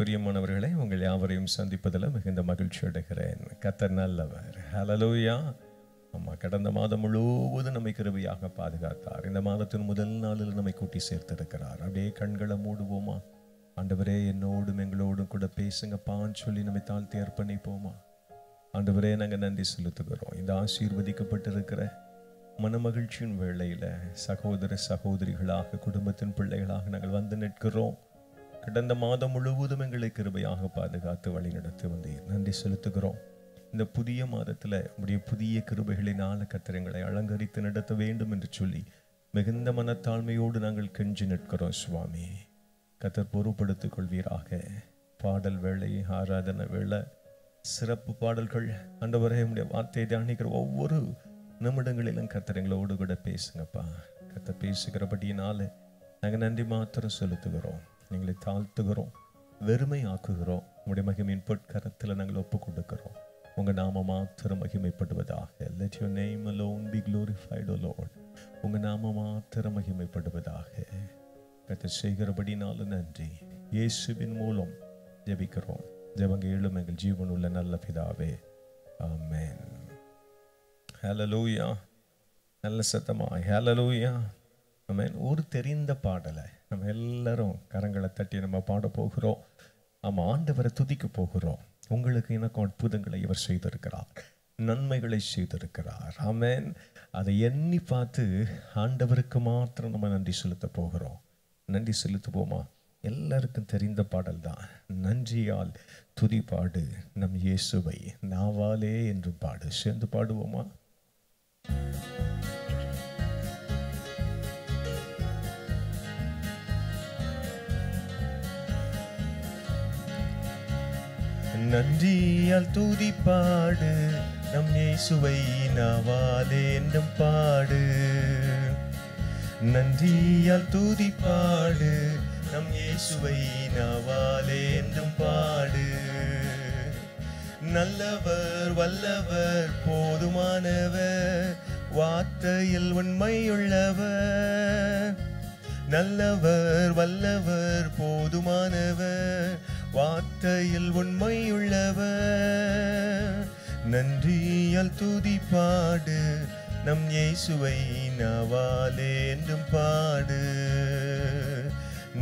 பிரியமானவர்களே, உங்கள் யாவரையும் சந்திப்பதில் மிகுந்த மகிழ்ச்சி அடைகிறேன். கர்த்தர் நல்லவர். ஹல்லேலூயா. அம்மா, கடந்த மாதம் முழுவதும் நம்மை கிருபையாக பாதுகாத்தார். இந்த மாதத்தின் முதல் நாளில் நம்மை கூட்டி சேர்த்திருக்கிறார். அப்படியே கண்களை மூடுவோமா? ஆண்டவரே, என்னோடும் எங்களோடும் கூட பேசுங்கப்பான்னு சொல்லி நம்மை தாழ்த்தி அர்ப்பணிப்போமா? ஆண்டவரே, நாங்கள் நன்றி செலுத்துகிறோம். இந்த ஆசீர்வதிக்கப்பட்டிருக்கிற மனமகிழ்ச்சியின் வேளையில் சகோதர சகோதரிகளாக, குடும்பத்தின் பிள்ளைகளாக நாங்கள் வந்து நிற்கிறோம். கடந்த மாதம் முழுவதும் எங்களை கிருபையாக பாதுகாத்து வழி நடத்தி வந்தீர். நன்றி செலுத்துகிறோம். இந்த புதிய மாதத்தில் உடைய புதிய கிருபைகளினால் கர்த்தர் எங்களை அலங்கரித்து நடத்த வேண்டும் என்று சொல்லி மிகுந்த மனத்தாழ்மையோடு நாங்கள் கெஞ்சி நிற்கிறோம். சுவாமி, கர்த்தர் பொறுப்படுத்திக் கொள்வீராக. பாடல் வேளை, ஆராதனை வேளை, சிறப்பு பாடல்கள், ஆண்டவரே, உடைய வார்த்தையை தியானிக்கிற ஒவ்வொரு நிமிடங்களிலும் கர்த்தர் எங்களோடு கூட பேசுங்கப்பா. கர்த்தர் பேசுகிறபடியினால நாங்கள் நன்றி மாத்திரம் செலுத்துகிறோம். எங்களை தாழ்த்துகிறோம், வெறுமை ஆக்குகிறோம். உங்களுடைய மகிமையின் பொற்கரத்தில் நாங்கள் ஒப்பு கொடுக்கிறோம். உங்கள் நாம மாத்திரம் மகிமைப்படுவதாக. Let your name alone be glorified, O Lord. உங்கள் நாம மாத்திரம் மகிமைப்படுவதாக. கர்த்தர் செய்கிறபடினால நன்றி. இயேசுவின் மூலம் ஜெபிக்கிறோம். ஜெபங்க எழும் எங்கள் ஜீவனுள்ள நல்ல பிதாவே, ஆமென். ஹல்லேலூயா. நல்ல சத்தமாய் ஹல்லேலூயா. ஆமென். ஒரு தெரிந்த பாடலை நம்ம எல்லாரும் கரங்களை தட்டி நம்ம பாட போகிறோம். நம்ம ஆண்டவரை துதிக்க போகிறோம். உங்களுக்கு எனக்கும் அற்புதங்களை இவர் செய்திருக்கிறார், நன்மைகளை செய்திருக்கிறார். ஆமென். அதை எண்ணி பார்த்து ஆண்டவருக்கு மாத்திரம் நம்ம நன்றி செலுத்த போகிறோம். நன்றி செலுத்துவோமா? எல்லாருக்கும் தெரிந்த பாடல் தான். நன்றியால் துதி பாடு நம் இயேசுவை, நாவாலே என்று பாடு. சேர்ந்து பாடுவோமா? நன்றியால் துதி பாடு நம் இயேசுவை, நாவாலே என்றும் பாடு. நன்றியால் துதி பாடு நம் இயேசுவை, நாவாலே என்றும் பாடு. நல்லவர், வல்லவர், போதுமானவர், வார்த்தையில் உண்மையுள்ளவர். நல்லவர், வல்லவர், போதுமானவர், வார்த்தையில் உண்மையுள்ளவர். நன்றியால் துதி பாடு நம் இயேசுவை, நாவாலே என்றும் பாடு.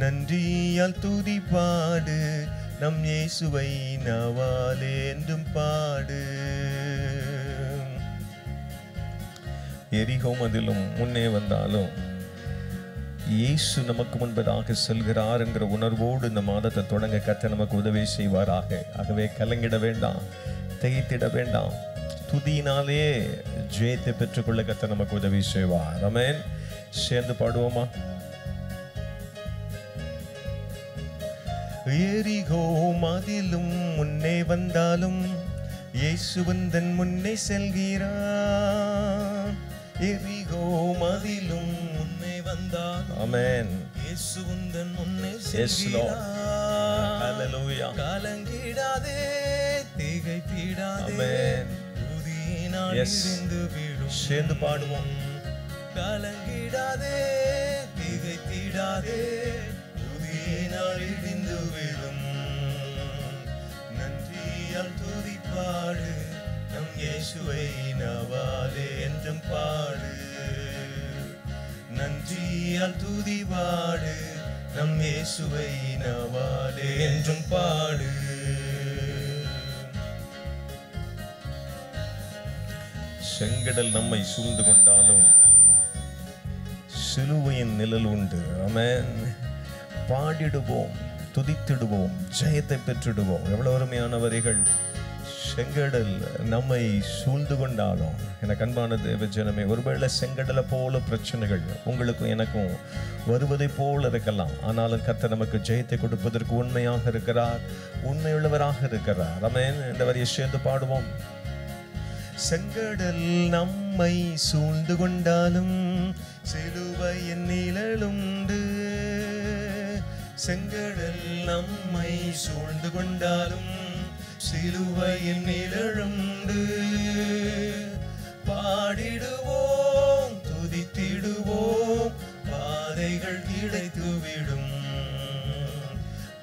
நன்றியால் துதி பாடு நம் இயேசுவை, நாவாலே என்றும் பாடு. எரிகோ மதிலும் முன்னே வந்தாலும் இயேசு நமக்கு முன்பதாக செல்கிறார் என்கிற உணர்வோடு இந்த மாதத்தை தொடங்க கர்த்தர் நமக்கு உதவி செய்வாராக. ஆகவே கலங்கிட வேண்டாம், திகைத்திட வேண்டாம். துதியினாலே ஜெயத்தை பெற்றுக்கொள்ள கர்த்தர் நமக்கு உதவி செய்வார். ஆமென். சேர்ந்து பாடுவோமா? எரிகோ மதிலும் முன்னே வந்தாலும் இயேசு வந்தன் முன்னே செல்கிறார். எரிகோ மதிலும் முன்னே வந்தாலும், ஆமென், இயேசு வந்தன் முன்னே செல்கிறார். ஹல்லேலூயா. கலங்கிடாதே, திகைத்திடாதே, ஆமென். துதியினால் இருந்து விடும். சேர்ந்து பாடுவோம். கலங்கிடாதே, திகைத்திடாதே, துதியினால் இடிந்து விடும். நன்றியால் துதி பாடு நம் இயேசுவை, நாவாலே என்றும் பாடு. நன்றியால் துதி பாடு நம் இயேசுவை, நாவாலே என்றும் பாடு. செங்கடல் நம்மை சூழ்ந்து கொண்டாலும் சிலுவையின் நிழல் உண்டு. ஆமென். பாடிடுவோம், துதித்திடுவோம், ஜெயத்தை பெற்றிடுவோம். எவ்வளவு அருமையான வரிகள். செங்கடல் நம்மை சூழ்ந்து கொண்டாலும், எனக்கு அன்பான தேவ ஜனமே, ஒருவேளை செங்கடலை போல பிரச்சனைகள் உங்களுக்கும் எனக்கும் வருவதை போல இருக்கலாம். ஆனாலும் கர்த்தர் நமக்கு ஜெயத்தை கொடுப்பதற்கு உண்மையாக இருக்கிறார், உண்மையுள்ளவராக இருக்கிறார். ஆமென். இந்த வரியை சேர்ந்து பாடுவோம். செங்கடல் நம்மை சூழ்ந்து கொண்டாலும் சிலுவையின் நிழலுண்டு. செங்கடல் நம்மை சூழ்ந்து கொண்டாலும் சிலுவையின் நிழலுண்டு. பாடிடுவோம், துதித்திடுவோம், பாதைகள் கிடைத்துவிடும்.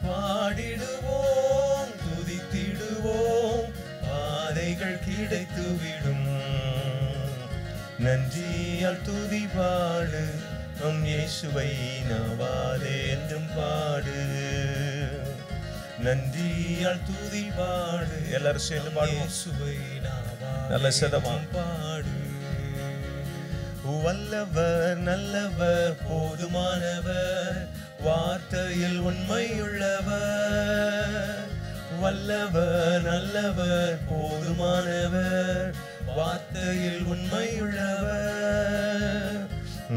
பாடிடுவோம், கிடைத்துவிடும். நன்றியால் துதி பாடு, நம் இயேசுவை நாவாலே என்றும் பாடு. நன்றியால் துதி பாடு, எல்லாரும் சேர்ந்து பாடுவோம். இயேசுவை நாவாலே நல்ல சதமான் பாடு. வல்லவர் நல்லவர் போதுமானவர், வார்த்தையில் உண்மையுள்ளவர். வல்லவர் நல்லவர் போதுமானவர், வார்த்தையில் உண்மையுள்ளவர்.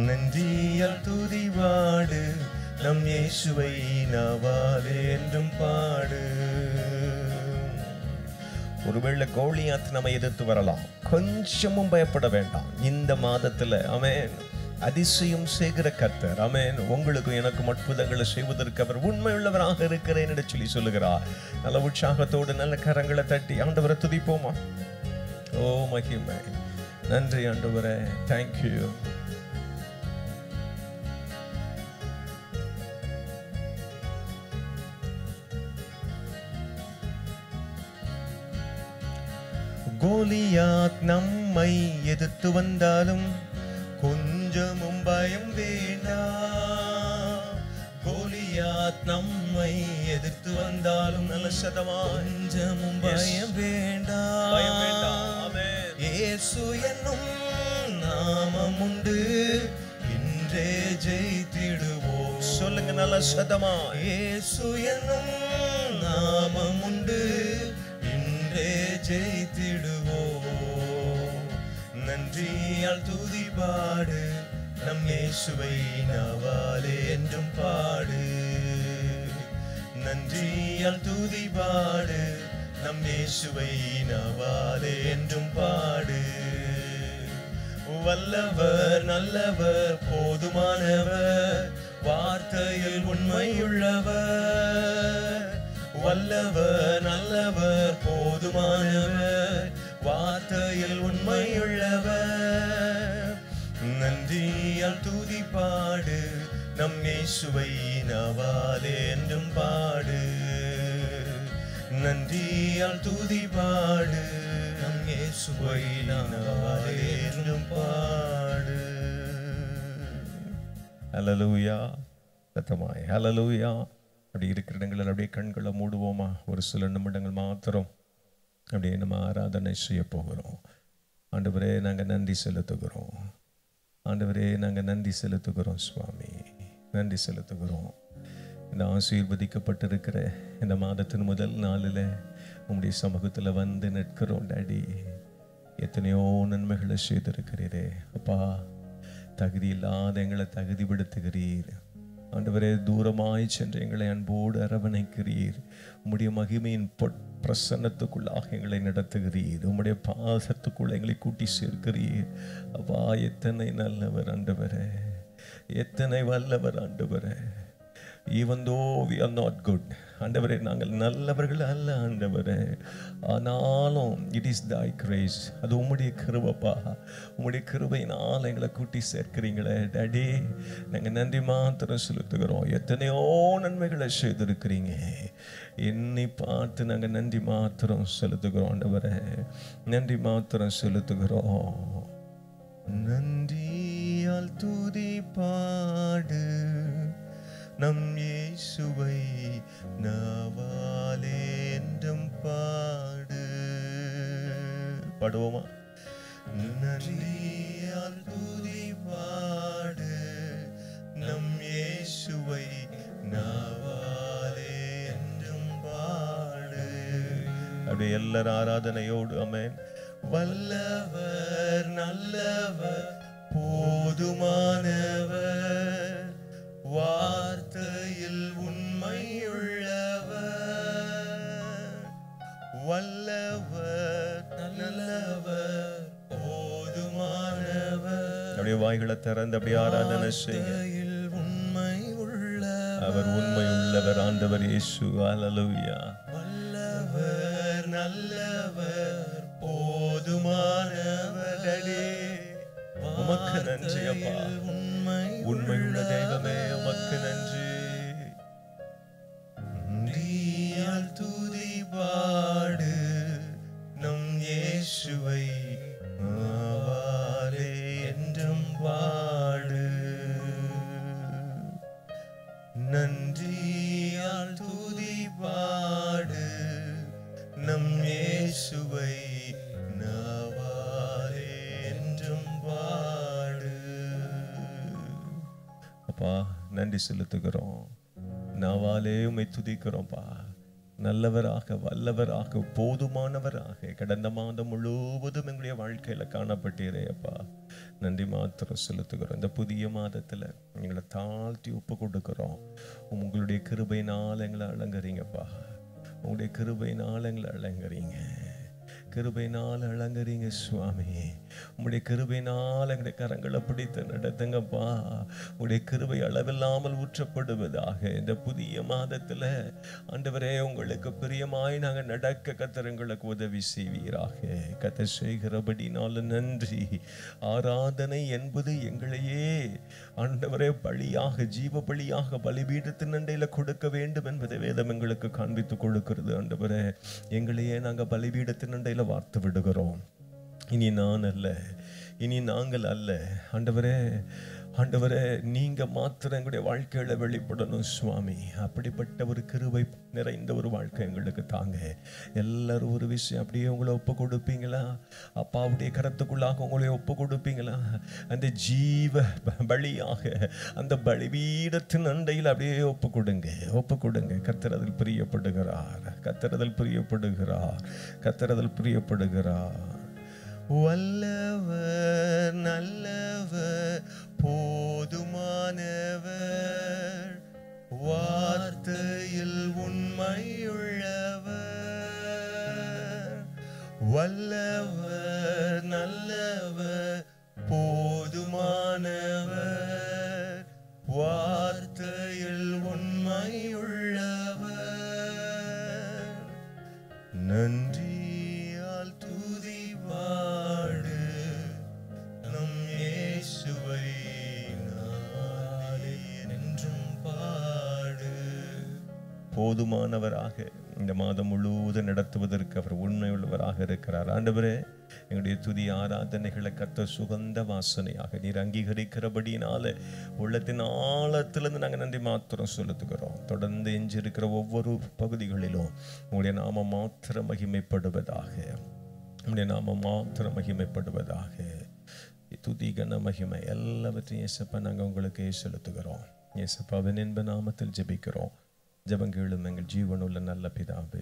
நன்றியால் துதி பாடு, நம் இயேசுவை நாவாலே என்றும் பாடு. ஒருவேளை கோலியாத் நம்மை எதிர்த்து வரலாம், கொஞ்சமும் பயப்பட வேண்டாம். இந்த மாதத்துல ஆமென் அதிசயம் செய்கிற கர்த்தர் ஆமென் உங்களுக்கு எனக்கும் அற்புதங்களை செய்வதற்கு அவர் உண்மையுள்ளவராக இருக்கிறேன் என்று சொல்லி சொல்லுகிறார். நல்ல உற்சாகத்தோடு நல்ல கரங்களை தட்டி ஆண்டவரை துதிப்போமா? ஓ மகிமை, நன்றி ஆண்டவரே, தேங்க்யூ. கோலியாத் நம்மை எதிர்த்து வந்தாலும் கொஞ்சமும் பயம் வேண்டாம். கோலியாத் நம்மை எதிர்த்து வந்தாலும் நல்ல சதமா கொஞ்சமும் பயம் வேண்டாம். இயேசு என்னும் நாமம் உண்டு, இன்றே ஜெயித்திடுவோம். சொல்லுங்க நல்ல சதமா. இயேசு என்னும் நாமம் உண்டு, இன்றே ஜெயித்திடுவோம். நன்றியால் துதி பாடு, நம் இயேசுவை நாவாலே என்றும் பாடு. நன்றியால் துதி பாடு, நம் இயேசுவை நாவாலே என்றும் பாடு. வல்லவர் நல்லவர் போதுமானவர், வார்த்தையில் உண்மையுள்ளவர். வல்லவர் நல்லவர் போதுமானவர், வார்த்தையில் உண்மையுள்ளவர். நன்றியால் துதி பாடு, நம் இயேசுவை நாவாலே என்றும் பாடு. நன்றியால் துதி பாடு, நம் இயேசுவை நாவாலே என்றும் பாடு. ஹல்லேலூயா. சத்தமாய் ஹல்லேலூயா. அப்படி இருக்கிற இடங்களில் அப்படியே கண்களை மூடுவோமா? ஒரு சில நிமிடங்கள் மாத்திரம் அப்படியே நம்ம ஆராதனை செய்ய போகிறோம். ஆண்டவரே நாங்கள் நன்றி செலுத்துகிறோம். ஆண்டவரே நாங்கள் நன்றி செலுத்துகிறோம் சுவாமி, நன்றி செலுத்துகிறோம். இந்த ஆசீர்வதிக்கப்பட்டிருக்கிற இந்த மாதத்தின் முதல் நாளில் உங்களுடைய சமூகத்தில் வந்து நிற்கிறோம் டாடி. எத்தனையோ நன்மைகளை செய்திருக்கிறீரே அப்பா. தகுதி இல்லாத எங்களை தகுதிப்படுத்துகிறீர் ஆண்டவரே. தூரமாய் சென்று எங்களை அன்போடு அரவணைக்கிறீர். உம்முடைய மகிமையின் பிரசன்னத்துக்குள்ளாக எங்களை நடத்துகிறீர். உம்முடைய பாசத்துக்குள்ள எங்களை கூட்டி சேர்க்கிறீர் அப்பா. எத்தனை நல்லவர் ஆண்டவரே, எத்தனை வல்லவர் ஆண்டவரே. Even though we are not good, ஆண்டவரே நாங்கள் நல்லவர்கள் அல்ல ஆண்டவரே, ஆனாலும் it is thy grace, அது உம்முடைய கிருபைப்பா. உம்முடைய கிருபையினால் எங்களை கூட்டி சேர்க்கிறீங்களே டாடி, நாங்கள் நன்றி மாத்திரம் செலுத்துகிறோம். எத்தனையோ நன்மைகளை செய்திருக்கிறீங்க, என்னை பார்த்து நாங்கள் நன்றி மாத்திரம் செலுத்துகிறோம் ஆண்டவரே, நன்றி மாத்திரம் செலுத்துகிறோம். நன்றியால் துதி பாடு, நம் இயேசுவை நாவாலே என்றும் பாடு. பாடுவோமா? நன்றியால் துதி பாடு, நம் இயேசுவை நாவாலே என்றும் பாடு. அப்படியே எல்லாரும் ஆராதனையோடு ஆமென். வல்லவர் நல்லவர் போதுமானவர், வார்த்தையில் உண்மையுள்ளவர். வல்லவர் நல்லவர் போதுமானவர். அப்படியே வாய்களை திறந்து அப்படியே ஆராதனை செய்ய. உண்மை உள்ளவர், அவர் உண்மை உள்ளவர் ஆண்டவர் இயேசு. ஹல்லேலூயா. வல்லவர் நல்லவர் போதுமானவர். உமக்கு நன்றி அப்பா, உண்மையுள்ள தெய்வமே உமக்கு நன்றி. நன்றியால் துதி பாடு, நம் இயேசுவை அப்பா நன்றி செலுத்துகிறோம். நாவாலே உம்மை துதிக்கிறோம்ப்பா. நல்லவராக, வல்லவராக, போதுமானவராக கடந்த மாதம் முழுவதும் எங்களுடைய வாழ்க்கையில காணப்பட்டீரே அப்பா. நன்றி மாத்திரம் செலுத்துகிறோம். இந்த புதிய மாதத்துல எங்களை தாழ்த்தி ஒப்பு கொடுக்கிறோம். உங்களுடைய கிருபையினால் எங்களை அலங்கரிங்கப்பா. உங்களுடைய கிருபையினால் எங்களை அலங்கரிங்க. கிருபையினால் அலங்கரிங்க சுவாமி. உங்களுடைய கிருபையினால் எங்களுடைய கரங்களை பிடித்து நடத்துங்கப்பா. உங்களுடைய கிருபை அளவில்லாமல் ஊற்றப்படுவதாக. இந்த புதிய மாதத்துல ஆண்டவரே உங்களுக்கு பிரியமாய் நாங்கள் நடக்க கர்த்தர் எங்களுக்கு உதவி செய்வீராக. கர்த்தர் செய்கிறபடினால நன்றி. ஆராதனை என்பது எங்களையே ஆண்டவரே பலியாக, ஜீவ பலியாக பலிபீடத்தின் அண்டையில கொடுக்க வேண்டும் என்பதை வேதம் எங்களுக்கு காண்பித்து கொடுக்கிறது. ஆண்டவரே எங்களையே நாங்கள் பலிபீடத்தின் அண்டையில வார்த்து விடுகிறோம். இனி நான் அல்ல, இனி நாங்கள் அல்ல. ஆண்டவரே, ஆண்டவரே நீங்க மாத்திரம் எங்களுடைய வாழ்க்கையில வெளிப்படணும் சுவாமி. அப்படிப்பட்ட ஒரு கிருபை நிறைந்த ஒரு வாழ்க்கை எங்களுக்கு தாங்க. எல்லாரும் ஒரு விஷயம் அப்படியே உங்களை ஒப்பு கொடுப்பீங்களா? அப்பாவுடைய கரத்துக்குள்ளாக உங்களை ஒப்பு கொடுப்பீங்களா? அந்த ஜீவ பலியாக அந்த பலிபீடத்தின் அண்டையில் அப்படியே ஒப்பு கொடுங்க, ஒப்பு கொடுங்க. கர்த்தர் அதில் பிரியப்படுகிறார், கர்த்தர் அதில் பிரியப்படுகிறார், கர்த்தர் அதில் பிரியப்படுகிறார். வல்லவர், நல்லவர், போதுமானவர், வார்த்தையில் உண்மையுள்ளவர். வல்லவர், நல்லவர், போதுமானவர், வார்த்தையில் உண்மையுள்ளவர். நன்றியால் துதி பாடு நம் இயேசுவை நாளே என்றும் பாடு. போதுமானவராக இந்த மாதம் முழுவதும் நடத்துவதற்கு அவர் உண்மையுள்ளவராக இருக்கிறார். ஆண்டவரே, எங்களுடைய துதி ஆராதனைகளை கர்த்தர் சுகந்த வாசனையாக நீர் அங்கீகரிக்கிறபடினால உள்ளத்தின் ஆழத்திலிருந்து நாங்கள் நன்றி மாத்திரம் செலுத்துகிறோம். தொடர்ந்து எஞ்சிருக்கிற ஒவ்வொரு பகுதிகளிலும் உங்களுடைய நாமம் மாத்திரம் மகிமைப்படுவதாக, உங்களுடைய நாமம் மாத்திரம் மகிமைப்படுவதாக. துதி கன மகிமை எல்லாவற்றையும் இயேசப்பா நாங்கள் உங்களுக்கு செலுத்துகிறோம். இயேசப்பாவின் இன்ப நாமத்தில் ஜெபிக்கிறோம். ஜெபங்களும் எங்கள் ஜீவனுள்ள நல்ல பிதாவே,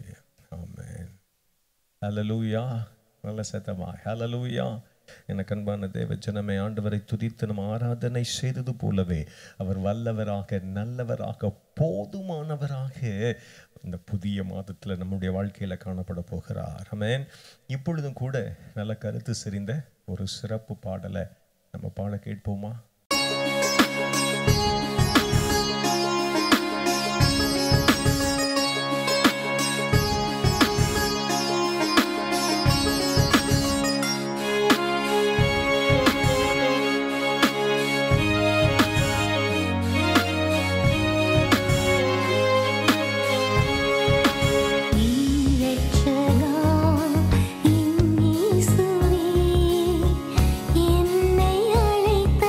ஆமென். ஹல்லேலூயா. நல்ல சத்தமா ஹல்லேலூயா. எனக்கு அன்பான தேவ ஜனமே, ஆண்டவரை துதித்து நம் ஆராதனை செய்தது போலவே அவர் வல்லவராக, நல்லவராக, போதுமானவராக இந்த புதிய மாதத்தில் நம்முடைய வாழ்க்கையில காணப்பட போகிறார். ஆமென். இப்பொழுதும் கூட நல்ல கருத்து செறிந்த ஒரு சிறப்பு பாடலை நம்ம பாட கேட்போமா? என்னை அழைத்த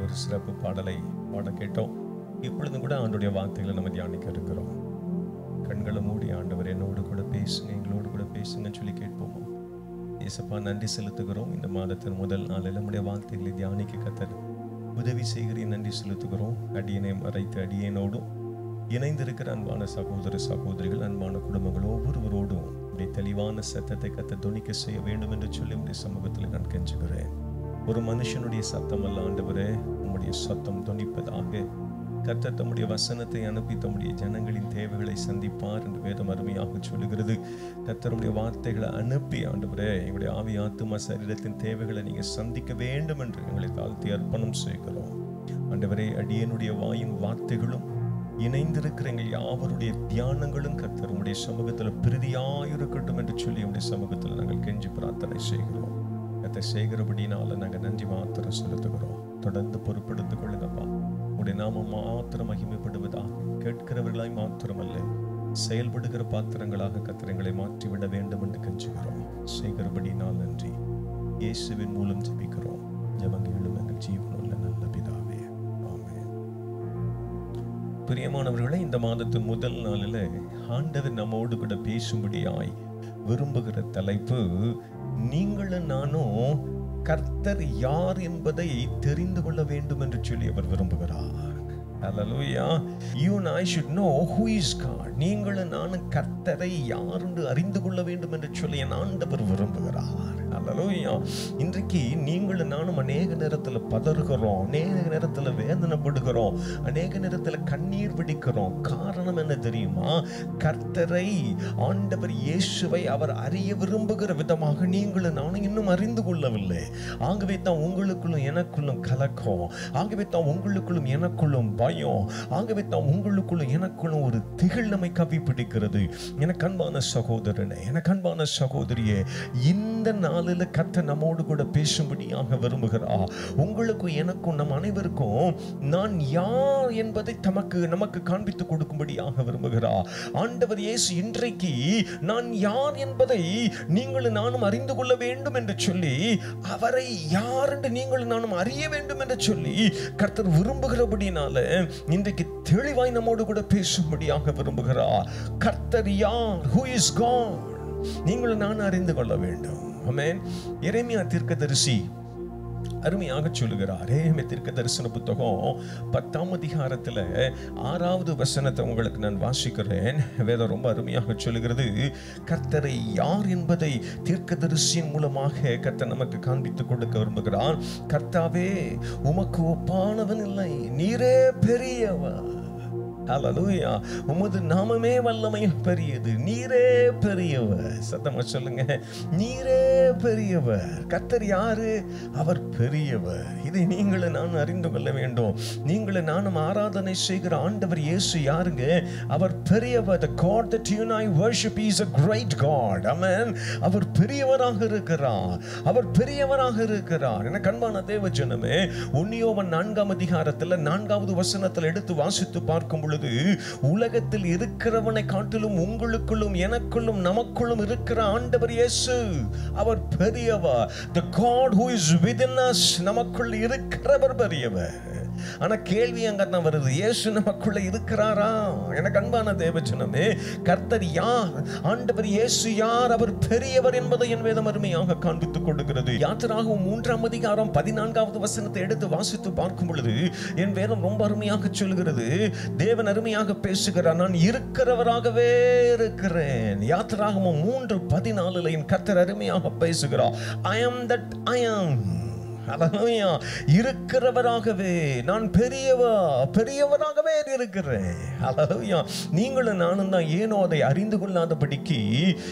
ஒரு சிறப்பு பாடலை பாட கேட்டோம். இப்பொழுதும் கூட ஆண்டுடைய வார்த்தைகளை நம்ம தியானிக்க இருக்கிறோம். கண்களை மூடி ஆண்டவர் என்னோடு கூட பேசுங்க, எங்களோடு கூட பேசுங்கன்னு சொல்லி கேட்போமா? ஏசப்பா, நன்றி செலுத்துகிறோம். இந்த மாதத்தின் முதல் நாளில் நம்முடைய வார்த்தைகளை தியானிக்க கர்த்தர் உதவி செய்கிறேன், நன்றி செலுத்துகிறோம். அடியனை மறைத்து அடியனோடும் இணைந்திருக்கிற அன்பான சகோதர சகோதரிகள், அன்பான குடும்பங்கள் ஒவ்வொருவரோடும் உடைய தெளிவான சத்தத்தை கர்த்தர் துணிக்க செய்ய வேண்டும் என்று சொல்லி உடைய சமூகத்தில் நான் கெஞ்சுகிறேன். ஒரு மனுஷனுடைய சத்தம் அல்ல ஆண்டவரே, உம்முடைய சத்தம் துணிப்பதாக. கர்த்தர் தம்முடைய வசனத்தை அனுப்பி தம்முடைய ஜனங்களின் தேவைகளை சந்திப்பார் என்று வேதம் அருமையாக சொல்லுகிறது. கர்த்தருடைய வார்த்தைகளை அனுப்பி ஆண்டவரே, எங்களுடைய ஆவி ஆத்துமா சரீரத்தின் தேவைகளை நீங்க சந்திக்க வேண்டும் என்று எங்களை தாழ்த்தி அர்ப்பணம் செய்கிறோம். ஆண்டவரே, அடியனுடைய வாயின் வார்த்தைகளும் இணைந்திருக்கிற எங்கள் யாவருடைய தியானங்களும் கர்த்தர் உடைய சமூகத்தில் பிரதியாயிருக்கட்டும் என்று சொல்லி உடைய சமூகத்தில் நாங்கள் கெஞ்சி பிரார்த்தனை செய்கிறோம். கர்த்தர் செய்கிறபடினால நாங்கள் நன்றி மாத்திரம் செலுத்துகிறோம். தொடர்ந்து பொறுப்பெடுத்துக் கொள்ளுங்கப்பா. உடைய நாமம் மாத்திரம் மகிமைப்படுவதாக, கேட்கிறவர்களாய் மாத்திரமல்ல செயல்படுகிற பாத்திரங்களாக கர்த்தரை மாற்றிவிட வேண்டும் என்று கெஞ்சுகிறோம். செய்கிறபடினால் நன்றி. இயேசுவின் மூலம் ஜெபிக்கிறோம். ஜெபங்களும் எங்கள் ஜீவனுள்ள நல்ல பிதாவே, ஆமென். பிரியமானவர்களே, இந்த மாதத்தின் முதல் நாளில் ஆண்டவர் நம்மோடு கூட பேசும்படியாய் விரும்புகிற தலைப்பு, நீங்களும் நானும் கர்த்தர் யார் என்பதை தெரிந்து கொள்ள வேண்டும் என்று சொல்லி அவர் விரும்புகிறார். Hallelujah. You and I should know who is God. நீங்களும் நானும் கர்த்தரை யார் என்று அறிந்து கொள்ள வேண்டும் என்று சொல்லி என் ஆண்டவர் விரும்புகிறார். Hallelujah. இன்றைக்கு நீங்களும் நானும் அநேக நேரத்தில் பதறுகிறோம், அநேக நேரத்தில் வேதனைப்படுகிறோம், அநேக நேரத்தில் கண்ணீர் விடிக்கிறோம். காரணம் என்ன தெரியுமா? கர்த்தரை, ஆண்டவர் இயேசுவை அவர் அறிய விரும்புகிற விதமாக நீங்களும் நானும் இன்னும் அறிந்து கொள்ளவில்லை. ஆகவே தான் உங்களுக்குள்ளும் எனக்குள்ளும் கலக்கம், ஆகவே தான் உங்களுக்குள்ளும் எனக்குள்ளும் பயம், ஆகவே தான் உங்களுக்குள்ளும் எனக்குள்ளும் ஒரு திகில் நம்மை கவி பிடிக்கிறது. எனக்கு அன்பான சகோதரனே, எனக்கு அன்பான சகோதரியே, இந்த நாளில் கர்த்தர் நம்மோடு கூட பேசும்படியாக விரும்புகிறார். உங்களுக்கும் எனக்கும் நம் அனைவருக்கும் நான் யார் என்பதை நமக்கு காண்பித்து கொடுக்கும்படியாக விரும்புகிறார். ஆண்டவர் இயேசு இன்றைக்கு நான் யார் என்பதை நீங்களும் நானும் அறிந்து கொள்ள வேண்டும் என்று சொல்லி, அவரை யார் என்று நீங்களும் நானும் அறிய வேண்டும் என்று சொல்லி கர்த்தர் விரும்புகிறபடினால இன்றைக்கு தெளிவாய் நம்மோடு கூட பேசும்படியாக விரும்புகிறார். கர்த்தர் யார்? Who is God? நீங்களும் நான் அறிந்து கொள்ள வேண்டும். ஆமென். எரேமியா தீர்க்கதரிசி அருமையாக சொல்லுகிறார். எரேமியா தீர்க்க தரிசன புத்தகம் 10ஆம் அதிகாரத்தில் 6வது வசனத்தை உங்களுக்கு நான் வாசிக்கிறேன். வேதம் ரொம்ப அருமையாக சொல்லுகிறது. கர்த்தரை யார் என்பதை தீர்க்கதரிசியின் மூலமாக கர்த்தர் நமக்கு காண்பித்து கொடுக்க விரும்புகிறார். கர்த்தாவே, உமக்கு ஒப்பானவன் இல்லை, நீரே பெரியவர். ஹல்லேலூயா. உமது நாமமே வல்லமையும் பெரியது, நீரே பெரியவர். சத்தமா சொல்லுங்க, நீரே பெரியவர். கர்த்தர் யாரு? அவர் பெரியவர். இதை நீங்களும் நான் அறிந்து கொள்ள வேண்டும். நீங்களும் நானும் ஆராதனை செய்கிற ஆண்டவர் இயேசு யாருங்க? அவர் பெரியவர். The God that you and I worship is a great God. Amen. அவர் பெரியவராக இருக்கிறார், அவர் பெரியவராக இருக்கிறார். எனக்கு அன்பான தேவ ஜனமே, 1 யோவான் 4ஆம் அதிகாரத்தில் 4வது வசனத்தில் எடுத்து வாசித்து பார்க்கும் பொழுது, உலகத்தில் இருக்கிறவனை காட்டிலும் உங்களுக்குள்ளும் எனக்குள்ளும் நமக்குள்ளும் இருக்கிற ஆண்டவர் இயேசு அவர் பெரியவர். The God who is within us, நமக்குள் இருக்கிறவர் பெரியவர். ஆனா கேள்வி அங்க தான் வருது, இயேசு நமக்குள்ள இருக்கிறாரா? எனக்கு அன்பான தேவஜனமே, கர்த்தர் யார்? ஆண்டவர் இயேசு யார்? அவர் பெரியவர் என்பதை என் வேதம் அருமையாக காண்பித்துக் கொடுக்கிறது. யாத்திராகமம் 3ஆம் அதிகாரம் 14வது வசனத்தை எடுத்து வாசித்து பார்க்கும் பொழுது என் வேதம் ரொம்ப அருமையாக சொல்கிறது. தேவன் அருமையாக பேசுகிறார். நான் இருக்கிறவராகவே இருக்கிறேன். யாத்திராகமம் 3:14 என் கர்த்தர் அருமையாக பேசுகிறார். I am that I am. ஹல்லேலூயா. இருக்கிறவராகவே நான் பெரியவராகவே இருக்கிறேன். ஹல்லேலூயா. நீங்களும் நானும் தான் ஏனோ அதை அறிந்து கொள்ளாதபடிக்கு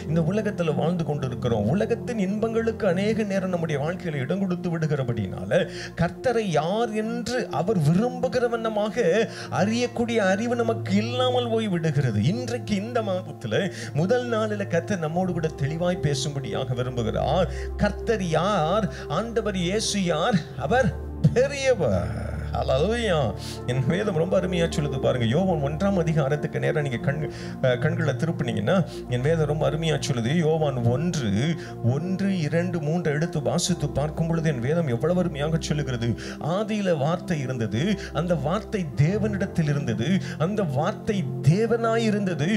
இந்த உலகத்தில் வாழ்ந்து கொண்டிருக்கிறோம். உலகத்தின் இன்பங்களுக்கு அநேக நேரம் நம்முடைய வாழ்க்கையில் இடம் கொடுத்து விடுகிறபடினால கர்த்தரை யார் என்று அவர் விரும்புகிற வண்ணமாக அறியக்கூடிய அறிவு நமக்கு இல்லாமல் போய் விடுகிறது. இன்றைக்கு இந்த மாதத்தில் முதல் நாளில் கர்த்தர் நம்மோடு கூட தெளிவாய் பேசும்படியாக விரும்புகிறார். கர்த்தர் யார்? ஆண்டவர் இயேசு யார்? அவர் பெரியவர். ஹல்லேலூயா. என் வேதம் ரொம்ப அருமையா சொல்லுது பாருங்க. யோவான் 1ஆம் அதிகாரத்துக்கு நேரா நீங்க கண்களை திருப்பினீங்கன்னா என் வேதம் ரொம்ப அருமையா சொல்லுது. யோவான் 1, 2, 3 எடுத்து வாசித்து பார்க்கும் பொழுது என் வேதம் எவ்வளவு அருமையாக சொல்லுகிறது. ஆதியில வார்த்தை இருந்தது, அந்த வார்த்தை தேவனிடத்தில் இருந்தது, அந்த வார்த்தை தேவனாய் இருந்தது,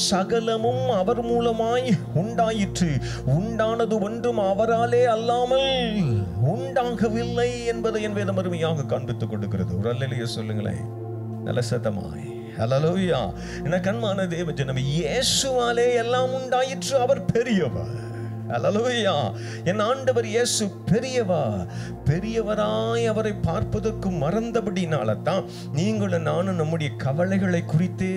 சகலமும் அவர் மூலமாய் உண்டாயிற்று, உண்டானது ஒன்றும் அவராலே அல்லாமல் உண்டாகவில்லை என்பதை என் வேதம் அருமையாக காண்பித்துக் கொடுக்கிறது. ஒரு அல்லேலூயா சொல்லுங்களேன் நல்ல சத்தமாய். ஹல்லேலூயா. எனக்கு அன்பான தேவ ஜனமே, இயேசுவாலே எல்லாம் உண்டாயிற்று, அவர் பெரியவர். ஹல்லேலூயா. என் ஆண்டவர் இயேசு பெரியவராய் அவரை பார்ப்பதற்கு மறந்தபடினால்தான் நீங்களும் நானும் நம்முடைய கவலைகளை குறித்தே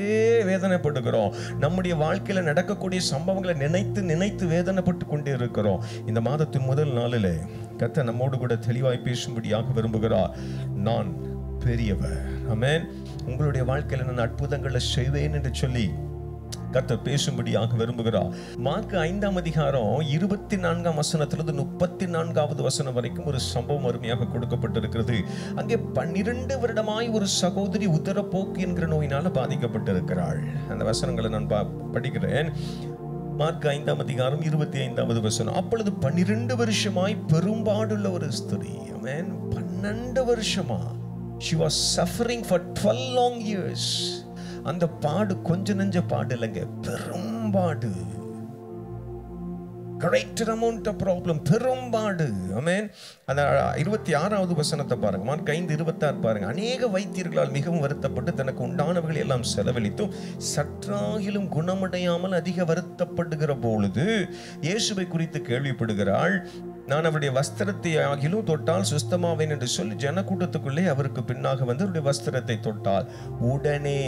வேதனைப்படுகிறோம். நம்முடைய வாழ்க்கையில நடக்கக்கூடிய சம்பவங்களை நினைத்து நினைத்து வேதனைப்பட்டு கொண்டே இருக்கிறோம். இந்த மாதத்தின் முதல் நாளிலே கர்த்தர் நம்மோடு கூட தெளிவாய் பேசும்படியாக விரும்புகிறார். நான் பெரியவர். ஆமென். உங்களுடைய வாழ்க்கையில நான் அற்புதங்களை செய்வேன் என்று சொல்லி கர்த்தர் பேசும்படியாக விரும்புகிறார். மார்க் 5ஆம் அதிகாரம் 24ஆம் வசனத்திலிருந்து 34வது வசனம் வரைக்கும் ஒரு சம்பவம் அருமையாக கொடுக்கப்பட்டிருக்கிறது. அங்கே 12 வருடமாய் ஒரு சகோதரி உதரப்போக்கு என்கிற நோயினால பாதிக்கப்பட்டிருக்கிறாள். அந்த வசனங்களை நான் படிக்கிறேன். மார்க் 5ஆம் அதிகாரம் 25வது வசனம். அப்பொழுது 12 வருஷமாய் பெரும்பாடுள்ள ஒரு ஸ்திரீ, ஆமென், 12 வருஷமா, she was suffering for 12 long years. அந்த பாடு கொஞ்ச நெஞ்ச பாடு இல்லைங்க, பெரும்பாடு. greater amount of problem, பெரும்பாடு. ஆமென். அந்த 26வது வசனத்தை பாருங்க. மார்க் 5:26 பாருங்க. அநேக வைத்தியர்களால் மிகவும் வருத்தப்பட்டு தனக்கு உண்டானவர்கள் எல்லாம் செலவழித்தும் சற்றாகிலும் குணமடையாமல் அதிக வருத்தப்படுகிற பொழுது இயேசுவை குறித்து கேள்விப்படுகிறாள். நான் அவருடைய வஸ்திரத்தை ஆகிலும் தொட்டால் சுஸ்தமாவேன் என்று சொல்லி ஜனக்கூட்டத்துக்குள்ளே அவருக்கு பின்னாக வந்து அவருடைய வஸ்திரத்தை தொட்டால் உடனே,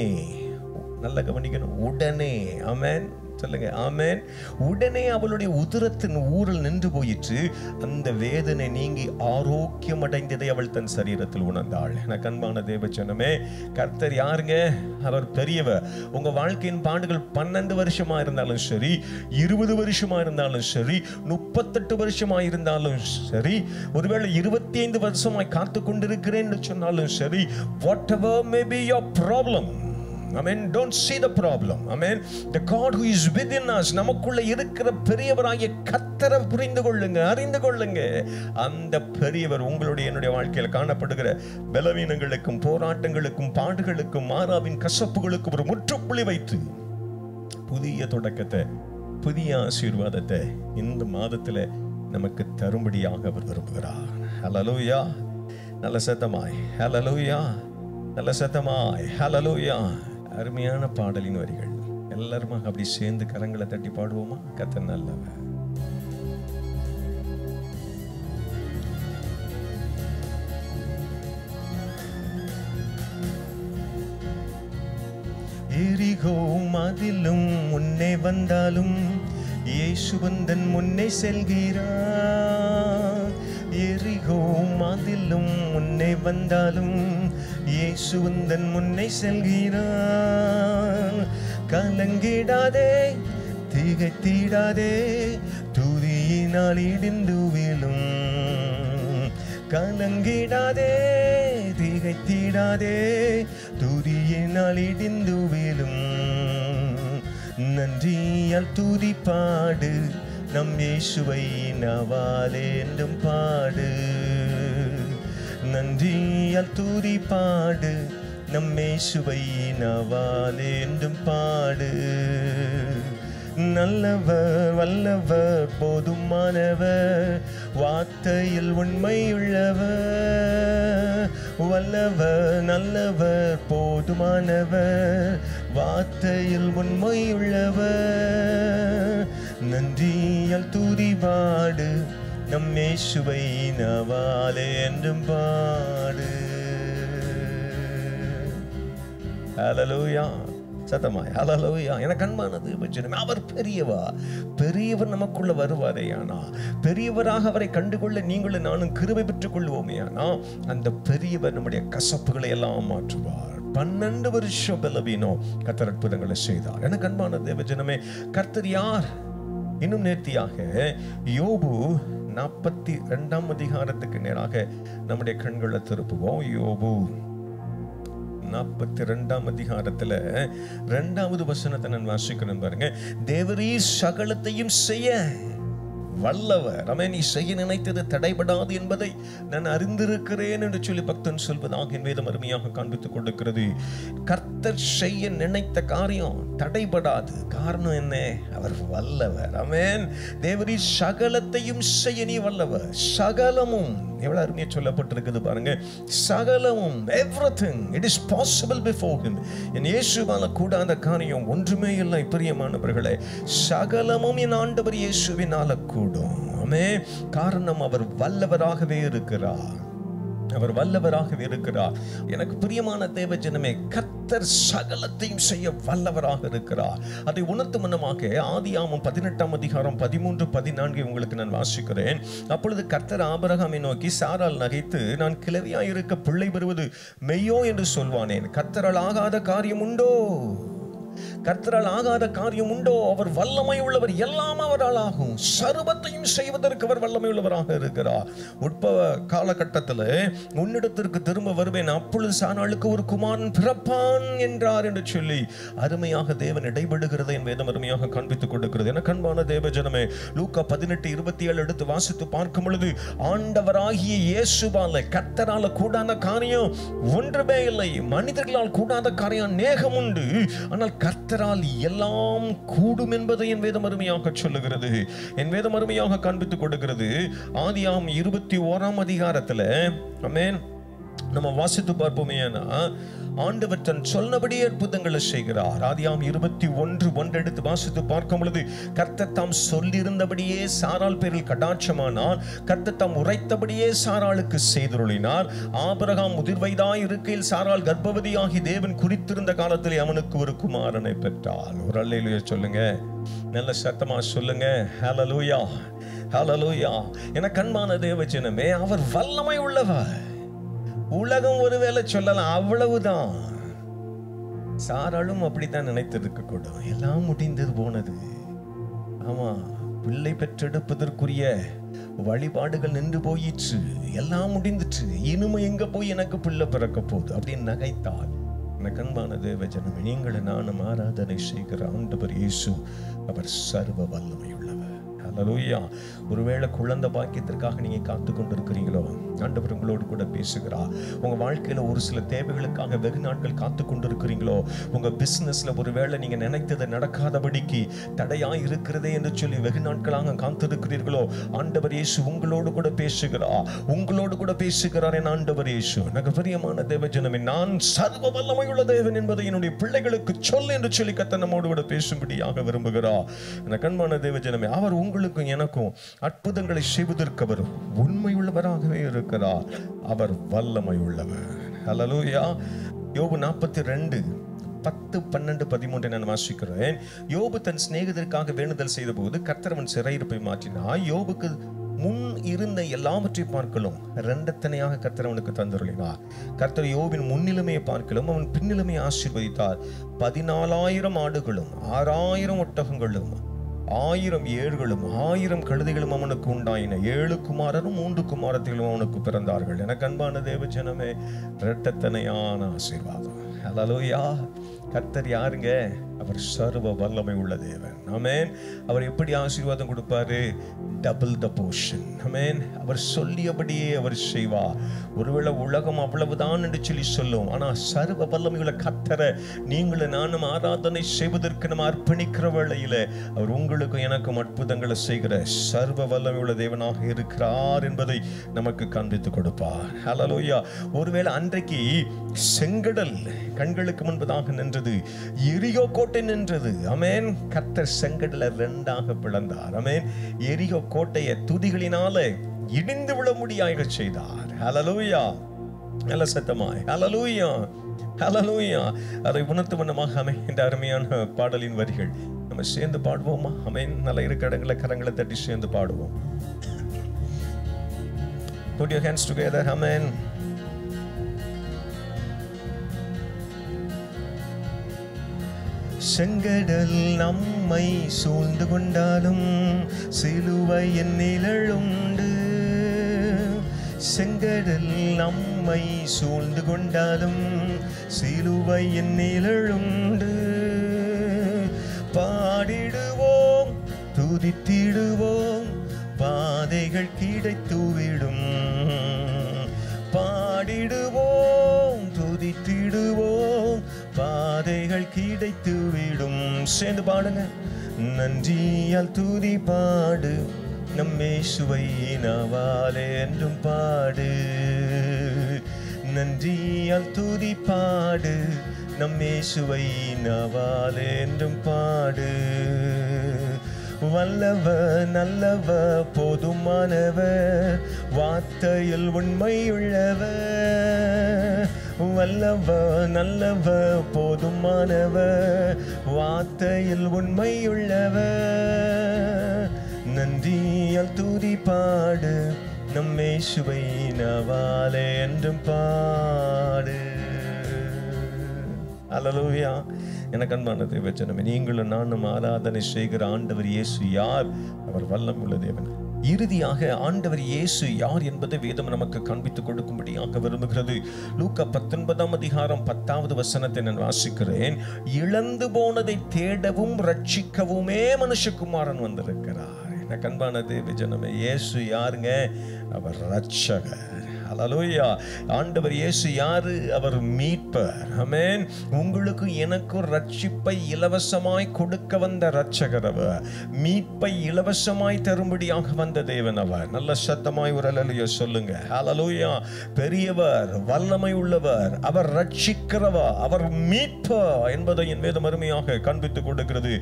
நல்ல கவனிக்கணும், உடனே, ஆமென் சொல்லுங்க, ஆமென், உடனே அவளுடைய உதரத்தின் ஊரல் நின்று போயிற்று, அந்த வேதனை நீங்கி ஆரோக்கியம் அடைந்ததை அவள் தன் சரீரத்தில் உணர்ந்தாள். எனக்கு அன்பான தேவஜனமே, கர்த்தர் யாருங்க? அவர் பெரியவர். உங்க வாழ்க்கையின் பாடுகள் 12 வருஷமா இருந்தாலும் சரி, 20 வருஷமா இருந்தாலும் சரி, 38 வருஷமா இருந்தாலும் சரி, ஒருவேளை 25 வருஷமாய் காத்து கொண்டிருக்கிறேன் சொன்னாலும் சரி, whatever may be your problem, amen, don't see the problem, amen, the God who is within us, நமக்குள்ள இருக்கிற பெரியவராகிய கர்த்தரை புரிந்து கொள்ளுங்க, அறிந்து கொள்ளுங்க. அந்த பெரியவர் உங்களுடைய என்னுடைய வாழ்க்கையில் காணப்படுகிற பலவீனங்களுக்கும் போராட்டங்களுக்கும் பாடுகளுக்கும் மாறாவின் கசப்புகளுக்கும் ஒரு முற்றுப்புள்ளி வைத்து புதிய தொடக்கத்தை, புதிய ஆசீர்வாதத்தை இந்த மாதத்துல நமக்கு தரும்படியாக அவர் விரும்புகிறார். ஹல்லேலூயா. நல்ல சத்தமாய் ஹல்லேலூயா, நல்ல சத்தமாய் ஹல்லேலூயா. அருமையான பாடலின் வரிகள். எல்லாருமா அப்படி சேர்ந்து கரங்களை தட்டி பாடுவோமா? கர்த்தர் நல்லவர். எரிகோ மதிலும் முன்னே வந்தாலும் இயேசு வந்தன் முன்னே செல்கிறார். எரிகோ மதிலும் முன்னே வந்தாலும் இயேசு வந்தன் முன்னே செல்கிறார். கலங்கிடாதே, திகைத்திடாதே, துதியினால் இடிந்து விழும். கலங்கிடாதே, திகைத்திடாதே, துதியினால் இடிந்து விழும். நன்றியால் துதி பாடு, நம் இயேசுவை நாவாலே என்றும் பாடு. நன்றியால் துதி பாடு, நம் இயேசுவை நாவாலே என்றும் பாடு. நல்லவர், வல்லவர், போதுமானவர், வார்த்தையில் உண்மையுள்ளவர். வல்லவர், நல்லவர், போதுமானவர், வார்த்தையில் உண்மையுள்ளவர். நன்றியால் துதி பாடு, நம் இயேசுவை நாவாலே என்றும் பாடு. ஹல்லேலூயா. சத்தமாய் ஹல்லேலூயா. எனக்கு அன்பானது வச்சனமே, அவர் பெரியவர். பெரியவர் நமக்குள்ள வருவாரே ஆனா, பெரியவராக அவரை கண்டுகொள்ள நீங்களும் நானும் கிருபை பெற்றுக் கொள்வோமே ஆனா, அந்த பெரியவர் நம்முடைய கசப்புகளை எல்லாம் மாற்றுவார். 12 வருஷம் பலவீனம் கர்த்தர் அற்புதங்களை செய்தார். எனக்கு அன்பான தேவஜனமே, கர்த்தர் யார்? இன்னும் நேர்த்தியாக யோபு 42 அதிகாரத்துக்கு நேராக நம்முடைய கண்களை திருப்புவோம். யோபு 42 அதிகாரத்துல 2வது வசனத்தை நான் வாசிக்கிறேன் பாருங்க. தேவரீர் சகலத்தையும் செய்ய வல்லவர். நீ செய்ய நினைத்தது தடைபடாது என்பதை நான் அறிந்திருக்கிறேன் என்று சொல்லி பக்தன் சொல்வதாக என் வேதம் அருமையாக காண்பித்துக் கொடுக்கிறது. கர்த்தர் செய்ய நினைத்த காரியம் தடைபடாது. காரணம் என்ன? அவர் வல்லவர். ஆமென். தேவரீர் சகலத்தையும் செய்ய நீ வல்லவர். சகலமும் எவ்வளவு அருமையா சொல்லப்பட்டிருக்குது பாருங்க. சகலமும், everything, it is possible before him. என் இயேசுவால கூடாத காரியம் ஒன்றுமே இல்லை. பிரியமானவர்களே, சகலமும் என் ஆண்டவர் இயேசுவினால கூடும். ஆமென். காரணம் அவர் வல்லவராகவே இருக்கிறார். அவர் வல்லவராகவே இருக்கிறார். எனக்கு பிரியமான தேவ ஜனமே, கர்த்தர் சகலத்தையும் செய்ய வல்லவராக இருக்கிறார். அதை உணர்த்தும் வண்ணமாக ஆதியாகமம் 18 அதிகாரம் 13, 14 உங்களுக்கு நான் வாசிக்கிறேன். அப்பொழுது கர்த்தர் ஆபிரகாமை நோக்கி, சாராள் நகைத்து, நான் கிழவியாய் இருக்க பிள்ளை பெறுவது மெய்யோ என்று சொல்வானேன். கர்த்தரால் ஆகாத காரியம் உண்டோ? கர்த்தரால் ஆகாத காரியம் உண்டோ? அவர் வல்லமை உள்ளவர். எல்லாம் அவரால் ஆகும். சர்வத்தையும் செய்வதற்கு அவர் வல்லமை உள்ளவராக இருக்கிறார். உட்பவ காலகட்டத்தில் உன்னிடத்திற்கு திரும்ப வருவேன், அப்பொழுது சாராளுக்கு ஒரு குமாரன் பிறப்பான் என்றார் என்று சொல்லி அருமையாக தேவன் இடைபடுகிறதை என் வேதம் அருமையாக காண்பித்துக் கொடுக்கிறது. என கண்பான தேவ ஜனமே, லூக்கா 18:27 எடுத்து வாசித்து பார்க்கும் பொழுது, ஆண்டவராகிய இயேசுவால கர்த்தரால கூடாத காரியம் ஒன்றுமே இல்லை. மனிதர்களால் கூடாத காரியம் அநேகம் உண்டு. ஆனால் கர்த்தரால் எல்லாம் கூடும் என்பதை என் வேதம் அருமையாக சொல்லுகிறது. என் வேதம் அருமையாக காண்பித்துக் கொடுக்கிறது. ஆதியாகமம் 21 அதிகாரத்துல ஆமென் நம்ம வாசித்து பார்ப்போமே. ஆண்டவர் தன் சொன்னபடியே அற்புதங்களை செய்கிறார். ஆதியாகமம் 21:1 எடுத்து வாசித்து பார்க்கும் பொழுது, கர்த்தர் தாம் சொல்லியிருந்தபடியே சாராள் பேரில் கடாட்சமானார். கர்த்தர் தாம் உரைத்தபடியே சாராளுக்கு செய்தருளினார். ஆபிரகாம் முதிர் வயதாய் இருக்கையில் சாராள் கர்ப்பவதியாகி தேவன் குறித்திருந்த காலத்தில் அவனுக்கு ஒரு குமாரனை பெற்றாள். ஒரு அல்லேலூயா சொல்லுங்க, நல்ல சத்தமா சொல்லுங்க. ஹல்லேலூயா, ஹல்லேலூயா. என கண்பான தேவ ஜனமே, அவர் வல்லமை உள்ளவர். உலகம் ஒருவேளை சொல்லலாம், அவ்வளவுதான். சாராளும் அப்படித்தான் நினைத்திருக்க கூடும். எல்லாம் முடிந்தது போனது. ஆமா, பிள்ளை பெற்றெடுப்பதற்குரிய வழிபாடுகள் நின்று போயிற்று. எல்லாம் முடிந்துச்சு. இனிமே எங்க போய் எனக்கு பிள்ளை பிறக்க போகுது அப்படின்னு நகைத்தால், கண்பான தேவ ஜனமே, நீங்கள் நானும் ஆராதனை செய்கிற ஆண்டவர் இயேசு அவர் சர்வ வல்லமை உள்ளவர். ஹல்லேலூயா. ஒருவேளை குழந்தை பாக்கியத்திற்காக நீங்க காத்து கொண்டிருக்கிறீங்களோ, ஆண்டவர் உங்களோடு கூட பேசுகிறார். உங்க வாழ்க்கையில ஒரு சில தேவைகளுக்காக வெகு நாட்கள் காத்து கொண்டிருக்கிறீங்களோ, உங்க பிசினஸ்ல ஒருவேளை நீங்க நினைத்தது நடக்காதபடிக்கு தடையாய் இருக்கிறதே என்று சொல்லி வெகு நாட்களாக காத்திருக்கிறீர்களோ, ஆண்டவர் இயேசு உங்களோடு கூட பேசுகிறார். உங்களோடு கூட பேசுகிறார் என் ஆண்டவர் இயேசு. எனக்கு பிரியமான தேவ ஜனமே, நான் சர்வ வல்லமை உள்ள தேவன் என்பதை என்னுடைய பிள்ளைகளுக்கு சொல் என்று சொல்லி கர்த்தர் நம்மோடு கூட பேசும்படியாக விரும்புகிறார். எனக்கு அன்பான தேவ ஜனமே, அவர் உங்களுக்கும் எனக்கும் அற்புதங்களை செய்வதற்கு அவர் உண்மையுள்ளவராகவே இருக்கிறார். அவர் வல்லமை உள்ளவர். ஹல்லேலூயா. யோபு 42 10, 12, 13 நான் வாசிக்கிறேன். யோபு தன் சிநேகிதருக்காக வேண்டுதல் செய்த போது கர்த்தர் அவன் சிறையிருப்பை மாற்றினார். யோபுக்கு முன் இருந்த எல்லாவற்றை பார்க்கலும் இரண்டத்தனையாக கர்த்தர் அவனுக்கு தந்தருளினார். கர்த்தர் யோபின் முன்னிலைமையை பார்க்கலும் அவன் பின்னிலைமையை ஆசீர்வதித்தார். 14,000 ஆடுகளும் 6,000 ஒட்டகங்களும் 1000 ஏர்களும் 1000 கழுதைகளும் அவனுக்கு உண்டாயின. 7 குமாரரும் 3 குமாரத்திலும் அவனுக்கு பிறந்தார்கள். எனக்கு அன்பான தேவ ஜனமே, இரட்டத்தனையான ஆசீர்வாதம். ஹல்லேலூயா. கர்த்தர் யாருங்க? அவர் சர்வ வல்லமை உள்ள தேவன். ஆமென். அவர் எப்படி ஆசீர்வாதம் கொடுப்பாரு? Double the portion. ஆமென். அவர் சொல்லியபடியே அவர் செய்வார். ஒருவேளை உலகம் அவ்வளவுதான் என்று சொல்லி சொல்லும், ஆனா சர்வ வல்லமை உள்ள கர்த்தரை நீங்களும் நானும் ஆராதனை செய்வதற்கு நம்ம அர்ப்பணிக்கிற வேளையில அவர் உங்களுக்கும் எனக்கும் அற்புதங்களை செய்கிற சர்வ வல்லமை உள்ள தேவனாக இருக்கிறார் என்பதை நமக்கு காண்பித்து கொடுப்பார். ஹல்லேலூயா. ஒருவேளை அன்றைக்கு செங்கடல் கண்களுக்கு முன்பதாக நின்றது, எரிகோ கோட்டை நின்றது. ஆமென். கர்த்தர் செங்கடலை 2ஆக பிளந்தார். ஆமென். எரிகோ கோட்டையை துதிகளினாலே இடிந்து விழ முடியாக செய்தார். ஹல்லேலூயா. நல்ல சத்தமாய் ஹல்லேலூயா, ஹல்லேலூயா. அதை உணர்த்து வண்ணமாக அமைகின்ற அருமையான பாடலின் வரிகள் நம்ம சேர்ந்து பாடுவோமா? ஆமென். நல்ல இருக்க இடங்களை கரங்களை தட்டி சேர்ந்து பாடுவோம். Put your hands together. Amen. செங்கடல் நம் நம்மை சூழ்ந்து கொண்டாலும் சிலுவை என்னிலுண்டு. செங்கடல் நம்மை சூழ்ந்து கொண்டாலும் சிலுவை என்னிலுண்டு. பாடிடுவோம் துதித்திடுவோம் பாதைகள் கிடைத்துவிடும். பாடிடுவோம் துதித்திடுவோம் பாதைகள் கிடைத்துவிடும். சேர்ந்து பாடுங்க. நன்றியால் துதி பாடு நம் இயேசுவை நாவாலே என்றும் பாடு. நன்றியால் துதி பாடு நம் இயேசுவை நாவாலே என்றும் பாடு. வல்லவர் நல்லவர் போதுமானவர் வார்த்தையில் உண்மையுள்ளவர். வல்லவர் நல்லவர் போதுமானவர் வார்த்தையில் உண்மையுள்ளவர். நன்றியால் துதி பாடு நம் இயேசுவை நாவாலே என்றும் பாடு. அல்லேலூயா. எனக்கு அன்பான தேவஜனமே, நீங்களும் நானும் ஆராதனை செய்கிற ஆண்டவர் இயேசு யார்? அவர் வல்லம் உள்ள தேவன். இறுதியாக ஆண்டவர் இயேசு யார் என்பதை வேதம் நமக்கு காண்பித்துக் கொடுக்கும்படியாக விரும்புகிறது. லூக்கா 19ஆம் அதிகாரம் 10வது வசனத்தை நான் வாசிக்கிறேன். இழந்து போனதை தேடவும் ரட்சிக்கவுமே மனுஷகுமாரன் வந்திருக்கிறார். எனக்கு அன்பான தேவஜனமே, இயேசு யாருங்க? அவர் ரட்சகர். அல்லேலூயா. ஆண்டவர் இயேசு யாரு? அவர் மீட்பர். ஆமென். உங்களுக்கு எனக்கும் ரட்சிப்பை இலவசமாய் கொடுக்க வந்த ரட்சகர் அவர். மீட்பை இலவசமாய் தரும்படியாக வந்த தேவன் அவர். நல்ல சத்தமாய் ஒரு அல்லேலூயா சொல்லுங்க. அல்லேலூயா. பெரியவர், வல்லமை உள்ளவர், அவர் ரட்சிக்கிறவர், அவர் மீட்பர் என்பதை என் வேதம் அருமையாக காண்பித்துக் கொடுக்கிறது.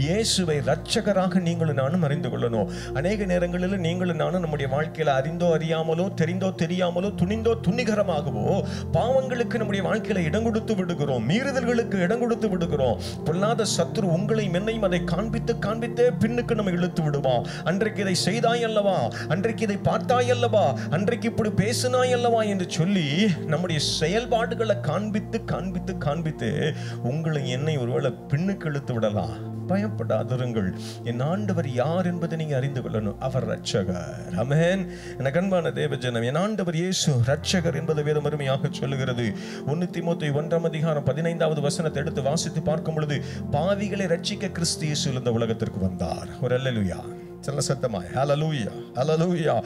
இயேசுவை ரட்சகராக நீங்களும் நானும் அறிந்து கொள்ளணும். அநேக நேரங்களில் நீங்களும் நானும் நம்முடைய வாழ்க்கையில அறிந்தோ அறியாமலோ, தெரிந்தோ தெரியாமலோ, துணிந்தோ துணிகரமாகவோ பாவங்களுக்கு நம்முடைய வாழ்க்கையில இடம் கொடுத்து விடுகிறோம். மீறுதல்களுக்கு இடம் கொடுத்து விடுகிறோம். பொல்லாத சத்துரு உங்களை மென்னையும் அதை காண்பித்தே பின்னுக்கு நம்ம இழுத்து விடுவான். அன்றைக்கு இதை செய்தாய் அல்லவா, அன்றைக்கு இதை பார்த்தாய் அல்லவா, அன்றைக்கு இப்படி பேசினாய் அல்லவா என்று சொல்லி நம்முடைய செயல்பாடுகளை காண்பித்து உங்களை என்னை ஒருவேளை பின்னுக்கு இழுத்து விடலாம். பயப்படாதிருங்கள். என் ஆண்டவர் யார் என்பதை நீங்க அறிந்து கொள்ளணும். அவர் ரட்சகர். ஆமென். எனக்கு அன்பான தேவஜனம், என் ஆண்டவர் இயேசு ரட்சகர் என்பதை வேதம் அருமையாக சொல்லுகிறது. 1 தீமோத்தேயு 1ஆம் அதிகாரம் 15வது வசனத்தை எடுத்து வாசித்து பார்க்கும் பொழுது, பாவிகளை ரட்சிக்க கிறிஸ்து இயேசு இந்த உலகத்திற்கு வந்தார். ஒரு அல்லேலூயா. நல்ல சத்தமாய் ஹல்லேலூயா, ஹல்லேலூயா.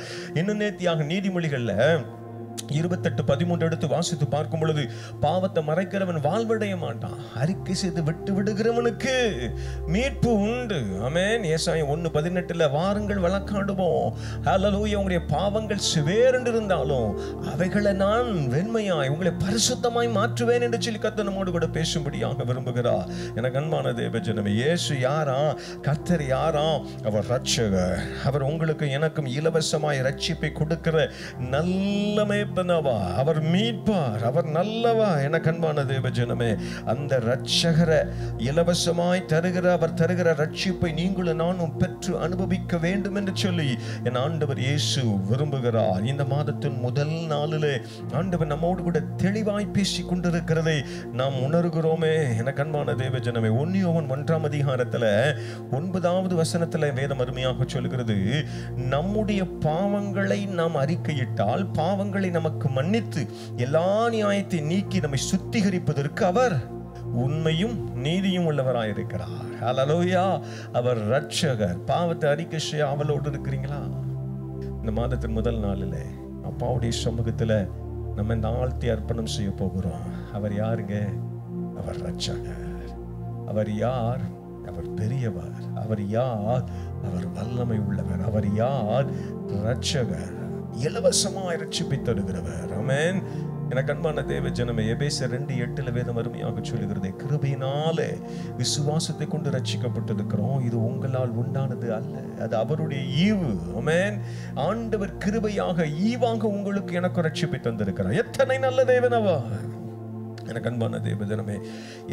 இன்னும் நேர்த்தியாக நீதிமொழிகள்ல 28:13 எடுத்து வாசித்து பார்க்கும் பொழுது, பாவத்தை மறைக்கிறவன் வாழ்வடைய மாட்டான், அறிக்கை செய்து விட்டு விடுகிறவனுக்கு மீட்பு உண்டு. ஆமென். ஏசாயா 1:18 வாருங்கள் வழக்காடுவோம். ஹல்லேலூயா. உங்களுடைய பாவங்கள் சிவேரென்று இருந்தாலும் அவைகளை நான் வெண்மையாய் உங்களை பரிசுத்தமாய் மாற்றுவேன் என்று சொல்லி கர்த்தர் நம்மோடு கூட பேசும்படியாக விரும்புகிறார். எனக்கு அன்பான தேவஜனமே, இயேசு யாரா? கர்த்தர் யாரா? அவர் ரட்சகர். அவர் உங்களுக்கு எனக்கும் இலவசமாய் ரட்சிப்பை கொடுக்கிற நல்ல அவர் மீட்பார். அவர் நல்லவா. எனக்கு அன்பான தேவஜனமே, அந்த ரட்சகரை இலவசமாய் தருகிற அவர் தருகிற ரட்சிப்பை நீங்களும் நானும் பெற்று அனுபவிக்க வேண்டும் என்று சொல்லி என் ஆண்டவர் இயேசு விரும்புகிறார். இந்த மாதத்தின் முதல் நாளிலே ஆண்டவர் நம்மோடு கூட தெளிவாய் பேசிக் கொண்டிருக்கிறதை நாம் உணர்கிறோமே. எனக்கு அன்பான தேவஜனமே, 1 யோவான் 1ஆம் அதிகாரத்துல 9வது வசனத்துல வேதம் அருமையாக சொல்கிறது, நம்முடைய பாவங்களை நாம் அறிக்கையிட்டால் பாவங்களை நமக்கு மன்னித்து எல்லா நியாயத்தை நீக்கி நம்மை சுத்திகரிப்பதற்கு அவர் உண்மையும் நீதியும் உள்ளவராயிருக்கிறார். ஹல்லேலூயா. அவர் ரட்சகர். பாவத்தை அறிக்கை செய்ய அவளோடு இருக்கிறீங்களா? இந்த மாதத்தின் முதல் நாளில் அப்பாவுடைய சமூகத்துல நம்ம இந்த ஆழ்த்தி அர்ப்பணம் செய்ய போகிறோம். அவர் யாருங்க? அவர் ரட்சகர். அவர் யார்? அவர் பெரியவர். அவர் யார்? அவர் வல்லமை உள்ளவர். அவர் யார்? ரட்சகர். இலவசமாய் ரட்சிப்பை தருகிறவர். ஆமென். எனக்கு அன்பான தேவ ஜனமே, எபேசியர் 2:8 வேதம் அருமையாக சொல்லுகிறது, கிருபையினாலே விசுவாசத்தை கொண்டு ரட்சிக்கப்பட்டிருக்கிறோம். இது உங்களால் உண்டானது அல்ல, அது அவருடைய ஈவு. ஆமென். ஆண்டவர் கிருபையாக ஈவாக உங்களுக்கு எனக்கு ரட்சிப்பை தந்திருக்கிறார். எத்தனை நல்ல தேவன் அவர். எனக்கு அன்பான தேவஜனமே,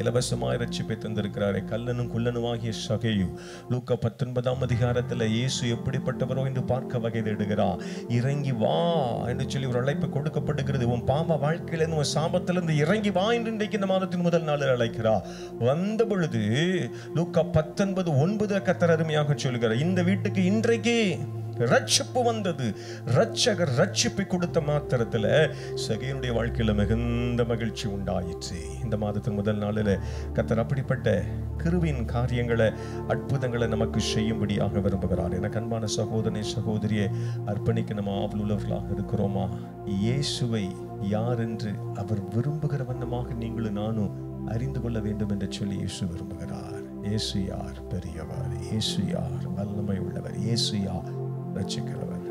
இலவசமாய் ரட்சிப்பை தந்திருக்கிறாரே. கல்லனும் குள்ளனுமாகிய சகேயு லூக்கா 19ஆம் அதிகாரத்தில் இயேசு எப்படிப்பட்டவரோ என்று பார்க்க வகை தேடுகிறார். இறங்கி வா என்று சொல்லி ஒரு அழைப்பு கொடுக்கப்படுகிறது. உன் பாம்ப வாழ்க்கையிலிருந்து, உன் சாபத்திலிருந்து இறங்கி வா என்று இன்றைக்கு இந்த மாதத்தின் முதல் நாளில் அழைக்கிறார். வந்த பொழுது லூக்கா 19:9 கர்த்தர் அருமையாக சொல்கிறார், இந்த வீட்டுக்கு இன்றைக்கு ரட்சிப்பு வந்தது. ரட்சகர் ரட்சிப்பை கொடுத்த மாத்திரத்தில் சகேயுடைய வாழ்க்கையில மிகுந்த மகிழ்ச்சி உண்டாயிற்று. இந்த மாதத்தின் முதல் நாளில் கர்த்தர் அப்படிப்பட்ட கிருபையின் காரியங்களை, அற்புதங்களை நமக்கு செய்யும்படியாக விரும்புகிறார். எனக்கு அன்பான சகோதரனே, சகோதரியே, அர்ப்பணிக்க நம்ம ஆவல் உள்ளவர்களாக இருக்கிறோமா? இயேசுவை யார் என்று அவர் விரும்புகிற வண்ணமாக நீங்களும் நானும் அறிந்து கொள்ள வேண்டும் என்று சொல்லி இயேசு விரும்புகிறார். இயேசு யார்? பெரியவர். இயேசு யார்? வல்லமை உள்ளவர். இயேசு யார்? ரட்சிக்கிறவர்.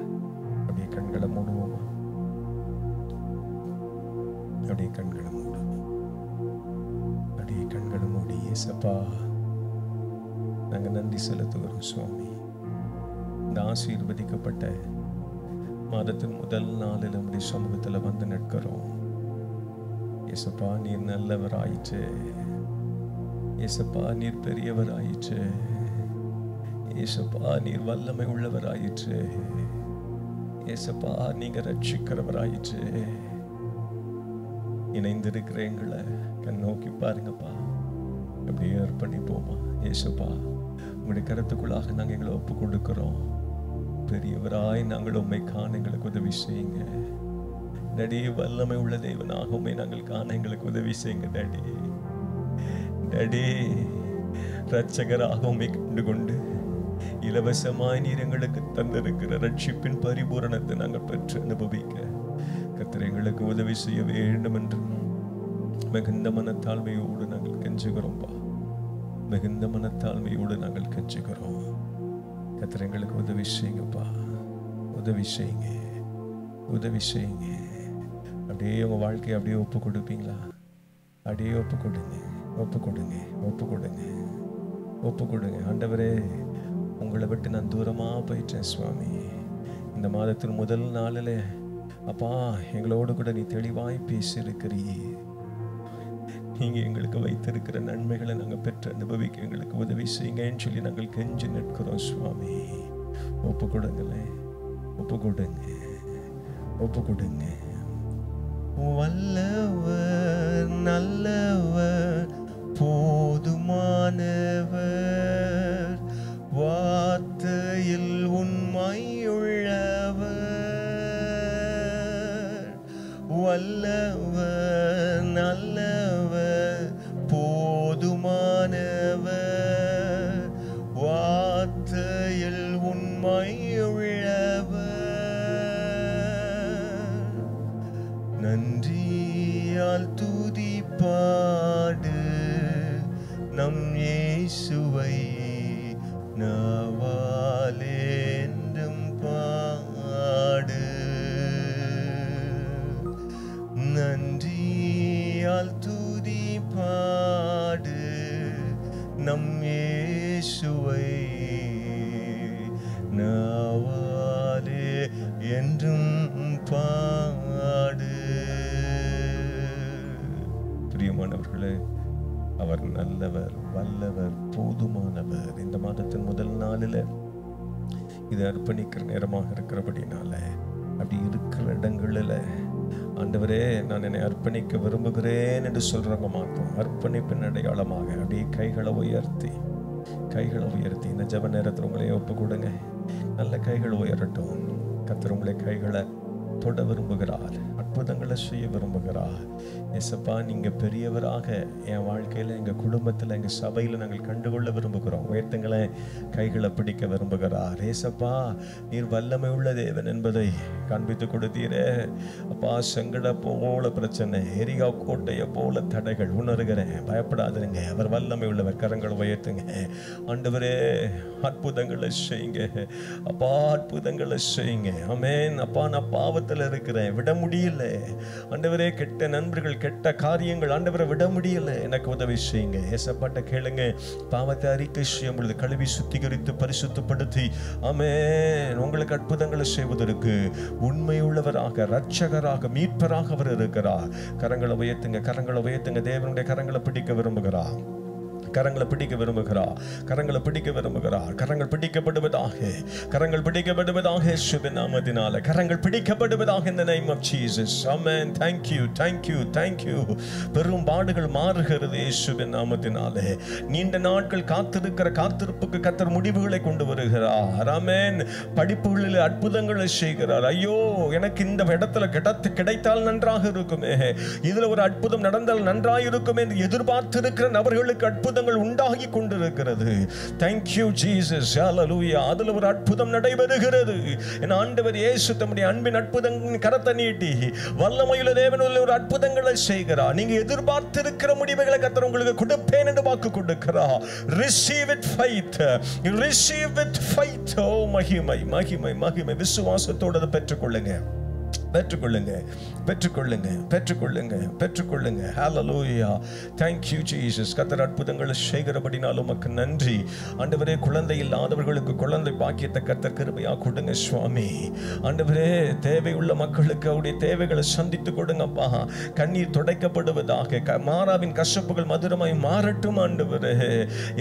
அப்படியே கண்களை மூடுவோமா? அப்படியே கண்களை மூடுவோம். அப்படியே கண்களை மூடி, இயேசப்பா நாங்க நன்றி செலுத்துகிறோம் சுவாமி. இந்த ஆசீர்வதிக்கப்பட்ட மாதத்தின் முதல் நாளில் நம்முடைய சமூகத்தில் வந்து நிற்கிறோம். இயேசப்பா நீர் நல்லவராயிற்று. இயேசப்பா நீர் பெரியவராயிற்று. இயேசப்பா நீர் வல்லமை உள்ளவராயிற்று. இயேசப்பா நீங்க ரட்சிக்கிறவராயிற்று. இணைந்திருக்கிற எங்களை கண் நோக்கி பாருங்கப்பா. அப்படியே அர்ப்பணிப்போமா? இயேசப்பா உங்களுடைய கருத்துக்குள்ளாக நாங்கள் எங்களை ஒப்பு கொடுக்கிறோம். பெரியவராய் நாங்கள் உண்மை காண எங்களுக்கு உதவி செய்யுங்க டேடி. வல்லமை உள்ள தேவனாக உண்மை நாங்கள் காண எங்களுக்கு உதவி செய்யுங்க டேடி. டேடி ரட்சகராக உண்மை கண்டுகொண்டு இலவசமாய் நீர் எங்களுக்கு தந்திருக்கிற ரட்சிப்பின் பரிபூரணத்தை நாங்கள் பெற்று அனுபவிக்க கர்த்தர் எங்களுக்கு உதவி செய்ய வேண்டும் என்று மிகுந்த மனத்தாழ்மையோடு நாங்கள் கெஞ்சுகிறோம்பா. மிகுந்த மனத்தாழ்மையோடு நாங்கள் கெஞ்சுகிறோம். கர்த்தர் எங்களுக்கு உதவி செய்யுங்கப்பா. உதவி செய்யுங்க, உதவி செய்யுங்க. அப்படியே உங்க வாழ்க்கையை அப்படியே ஒப்பு கொடுப்பீங்களா? அப்படியே ஒப்பு கொடுங்க, ஒப்பு கொடுங்க, ஒப்பு கொடுங்க, ஒப்பு கொடுங்க. ஆண்டவரே உங்களை விட்டு நான் தூரமாக போயிட்டேன் சுவாமி. இந்த மாதத்தின் முதல் நாளில் அப்பா எங்களோடு கூட நீ தெளிவாய் பேசியிருக்கிறீ. நீங்கள் எங்களுக்கு வைத்திருக்கிற நன்மைகளை நாங்கள் பெற்று அனுபவிக்க எங்களுக்கு உதவி செய்யுங்கன்னு சொல்லி நாங்கள் கெஞ்சி நிற்கிறோம் சுவாமி. ஒப்பு கொடுங்களேன், ஒப்பு கொடுங்க, ஒப்பு கொடுங்க. வல்லவர், நல்லவர், போதுமானவர், வார்த்தையில் உண்மையுள்ளவர். வல்லவர், நல்லவர், போதுமானவர், வார்த்தையில் உண்மையுள்ளவர். நன்றியால் துதிப்பாடு நம் இயேசுவை நாவாலென்றும் பாடு. நன்றியால் துதிப்பாடு நம் இயேசுவை நாவாலே என்றும் பாடு. பிரியமானவர்களே, அவர் நல்லவர், வல்லவர், போதுமானவர். இந்த மாதத்தின் முதல் நாளில் இதை அர்ப்பணிக்கிற நேரமாக இருக்கிறபடினால அப்படி இருக்கிற இடங்களில் ஆண்டவரே நான் என்னை அர்ப்பணிக்க விரும்புகிறேன் என்று சொல்றவங்க மாத்தோம். அர்ப்பணிப்பின் அடையாளமாக அப்படியே கைகளை உயர்த்தி இந்த ஜெப நேரத்தில் உங்களை ஒப்பு கொடுங்க. நல்ல கைகள் உயரட்டும். கர்த்தர் உங்களை கைகளை தொட விரும்புகிறார். அற்புதங்களை செய்ய விரும்புகிறார். ஏசப்பா நீங்க பெரியவராக என் வாழ்க்கையில, எங்க குடும்பத்தில், எங்க சபையில நாங்கள் கண்டுகொள்ள விரும்புகிறோம். உயர்த்தங்களை கைகளை பிடிக்க விரும்புகிறார். ஏசப்பா நீர் வல்லமை உள்ள தேவன் என்பதை காண்பித்து கொடுத்தீரே அப்பா. செங்கட போல பிரச்சனை, எரியா கோட்டையை போல தடைகள் உணர்கிறேன். பயப்படாதுங்க, அவர் வல்லமை உள்ளவர். கரங்களை உயர்த்துங்க. ஆண்டவரே அற்புதங்களை செய்யுங்க அப்பா, அற்புதங்களை செய்யுங்க. ஆமென். அப்பா நான் பாவத்தில் இருக்கிறேன், விட முடியல. ஆண்டவரே, கெட்ட நண்பர்கள், கெட்ட காரியங்கள் ஆண்டவரை விட முடியல. எனக்கு உதவி செய்யுங்க. ஏசப்பாட்ட கேளுங்க. பாவத்தை அறிக்கை செய்யும் பொழுது கழுவி சுத்திகரித்து பரிசுத்தப்படுத்தி ஆமென் உங்களுக்கு அற்புதங்களை செய்வதற்கு உண்மையுள்ளவராக, இரட்சகராக, மீட்பராக அவர் இருக்கிறார். கரங்களை உயர்த்துங்க, கரங்களை உயர்த்துங்க. தேவனுடைய கரங்களை பிடிக்க விரும்புகிறார். கரங்களை பிடிக்க விரும்புகிறார். கரங்களை பிடிக்க விரும்புகிறார். கரங்கள் பிடிக்கப்படுவதாக, கரங்கள் பிடிக்கப்படுவதாக இயேசுவின் நாமத்தினால. கரங்கள் பிடிக்கப்படுவதாக in the name of Jesus. Amen. Thank you, thank you, thank you. பெரும் பாடுகள் மாறுகிறது இயேசுவின் நாமத்தினாலே. நீண்ட நாட்கள் காத்திருக்கிற காத்திருப்புக்கு கர்த்தர் முடிவுகளை கொண்டு வருகிறார். ஆமென். படிப்புகளில் அற்புதங்களை செய்கிறார். ஐயோ, எனக்கு இந்த இடத்துல கிடைத்தால் நன்றாக இருக்குமே, இதுல ஒரு அற்புதம் நடந்தால் நன்றாக இருக்குமே என்று எதிர்பார்த்திருக்கிற நபர்களுக்கு அற்புதங்கள் உண்டாகி கொண்டிருக்கிறது. Thank you Jesus. Hallelujah. அதுல ஒரு அற்புதம் நடைபெறுகிறது. என் ஆண்டவர் இயேசு தம்முடைய அன்பின் அற்புதங்களின் கரத்தை நீட்டி வல்லமையுள்ள தேவனுள்ள ஒரு அற்புதங்களை செய்கிறார். நீங்க எதிர்பார்த்திருக்கிற முடிவுகளை கர்த்தர் உங்களுக்கு கொடுப்பேன் என்று வாக்கு கொடுக்கிறார். Receive it faith. Receive it faith. Oh, மகிமை மகிமை மகிமை. விசுவாசத்தோடு அதை பெற்றுக்கொள்ளுங்க, பெற்றுக்கொள்ளுங்க, பெற்றுக்கொள்ளுங்க, பெற்றுக்கொள்ளுங்க, பெற்றுக்கொள்ளுங்க. ஹalleluya. Thank you Jesus. கர்த்தர் அற்புதங்களை செய்கிறபடினால் உமக்கு நன்றி. ஆண்டவரே, குழந்தை இல்லாதவர்களுக்கு குழந்தை பாக்கியத்தை கர்த்தர் கிருபையாக கொடுங்க சுவாமி. ஆண்டவரே, தேவையுள்ள மக்களுக்கு அவருடைய தேவைகளை சந்தித்து கொடுங்கப்பா. கண்ணீர் துடைக்கப்படுவதாக, மாறாவின் கசப்புகள் மதுரமாய் மாறட்டும் ஆண்டவரே.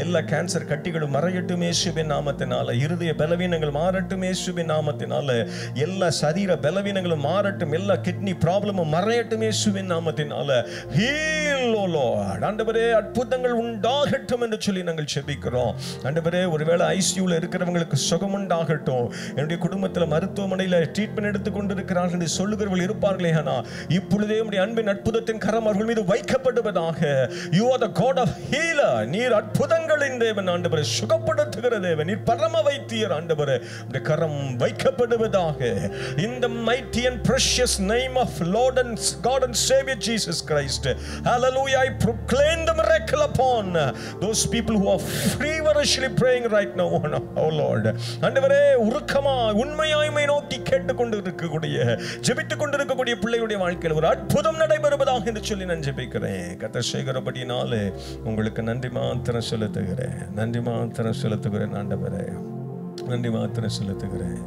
எல்லா கேன்சர் கட்டிகளும் மறையட்டும் இயேசுவின் நாமத்தினால. இருதய பலவீனங்கள் மாறட்டும் இயேசுவின் நாமத்தினால. எல்லா சரீர பலவீனங்களும் மாறட்டும். எல்லா கிட்னி ப்ராப்ளமும் மறையட்டும் இயேசுவின் நாமத்தினால. ஹீல் ஓ லார்ட். ஆண்டவரே, அற்புதங்கள் உண்டாகட்டும் என்று சொல்லி நாங்கள் ஜெபிக்கிறோம். ஆண்டவரே, ஒருவேளை ஐசியூல இருக்கிறவங்களுக்கு சுகம் உண்டாகட்டும். என்னுடைய குடும்பத்தில் மருத்துவமனையில் ட்ரீட்மெண்ட் எடுத்துக் கொண்டிருக்கிறார்கள் என்று சொல்லுகிறவர்கள் இருப்பார்களே, ஆனா இப்பொழுதே உம்முடைய அன்பின் அற்புதத்தின் கரம் அவர்கள் மீது வைக்கப்படுவதாக. You are the God of healer. நீர் அற்புதங்களின் தேவன் ஆண்டவரே, சுகப்படுத்துகிற தேவன். நீர் பரம வைத்தியர் ஆண்டவரே. உம்முடைய கரம் வைக்கப்படுவதாக. In the mighty and precious name of Lord and God and Savior Jesus Christ. Hallelujah. I proclaim the miracle upon those people who are feverishly praying right now. Oh Lord. ஆண்டவரே, உருக்கமாய் உண்மையாய் உம்மை நோக்கி கேட்டுக்கொண்டிருக்கக்கூடிய, ஜெபித்துக்கொண்டிருக்கக்கூடிய பிள்ளைகளுடைய வாழ்க்கையில் ஒரு அற்புதம் நடைபெறுவதாக என்று சொல்லி நான் ஜெபிக்கிறேன். கர்த்தர் செய்கிறபடினாலே உங்களுக்கு நன்றி மாத்திரம் செலுத்துகிறேன். நன்றி மாத்திரம் செலுத்துகிறேன் ஆண்டவரே. நன்றி மாத்திரம் செலுத்துகிறேன்.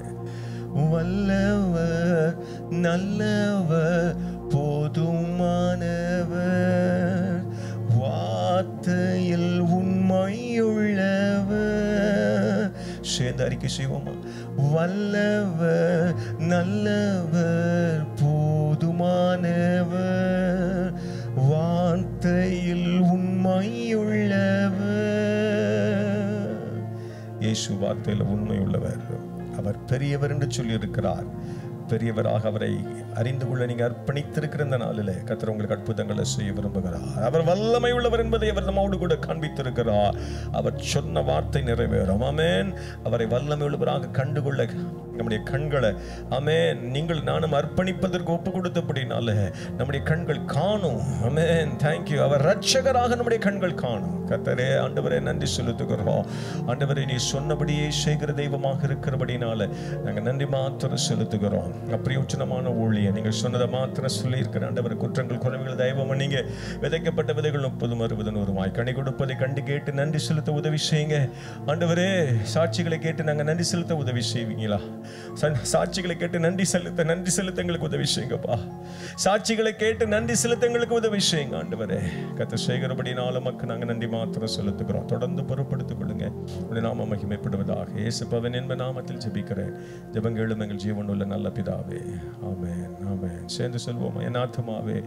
வல்லவர், நல்லவர், போதுமானவர், வார்த்தையில் உண்மையுள்ளவர். சேர்ந்து அறிக்கை செய்வோமா? வல்லவர், நல்லவர், போதுமானவர், வார்த்தையில் உண்மையுள்ளவர். இயேசு வார்த்தையில் உண்மையுள்ளவர். அவர் பெரியவர் என்று சொல்லி இருக்கிறார். பெரியவராக அவரை அறிந்து கொள்ள நீங்க அர்ப்பணித்திருக்கிற இந்த நாளிலே கர்த்தர் உங்களுக்கு அற்புதங்களை செய்ய விரும்புகிறார். அவர் வல்லமை உள்ளவர் என்பதை அவர் நம்மோடு கூட காண்பித்திருக்கிறார். அவர் சொன்ன வார்த்தை நிறைவேறும். ஆமென். அவரை வல்லமை உள்ளவராக கண்டுகொள்ள நம்முடைய கண்களை ஆமென் நீங்கள் நானும் அர்ப்பணிப்பதற்கு ஒப்பு கொடுத்தபடினால நம்முடைய கண்கள் காணும். ஆமென். தேங்க்யூ. அவர் இரட்சகராக நம்முடைய கண்கள் காணும். கர்த்தரே, ஆண்டவரே நன்றி செலுத்துகிறோம். ஆண்டவரே, நீ சொன்னபடியே செய்கிற தெய்வமாக இருக்கிறபடினால நாங்கள் நன்றி மாத்திரம் செலுத்துகிறோம். அப்பிரயோஜனமான ஊழிய நீங்கள் சொன்னதை மாத்திரம் சொல்லி இருக்கிற ஆண்டவர், குற்றங்கள் குறைவுகள் தயவு நீங்க விதைக்கப்பட்ட விதைகள் 30, 60, 100 கனி கொடுப்பதை கண்டு கேட்டு நன்றி செலுத்த உதவி செய்யுங்க ஆண்டவரே. சாட்சிகளை கேட்டு நாங்கள் நன்றி செலுத்த உதவி செய்வீங்களா? சாட்சிகளை கேட்டு நன்றி செலுத்த எங்களுக்கு உதவி செய்யுங்கப்பா. சாட்சிகளை கேட்டு நன்றி செலுத்த எங்களுக்கு உதவி செய்யுங்க ஆண்டவரே. கர்த்தர் செய்கிறபடினால மக்கள் நாங்கள் நன்றி மாத்திரம் செலுத்துகிறோம். தொடர்ந்து பொறுப்படுத்திக் கொள்ளுங்க. உடைய நாம மகிமைப்படுவதாக. இயேசுவின் இன்ப நாமத்தில் ஜெபிக்கிறேன். ஜெபங்களும் எங்கள் ஜீவனுள்ள நல்ல பிதாவே. ஆமென், ஆமென். சேர்ந்து சொல்வோமா? என் ஆத்துமாவே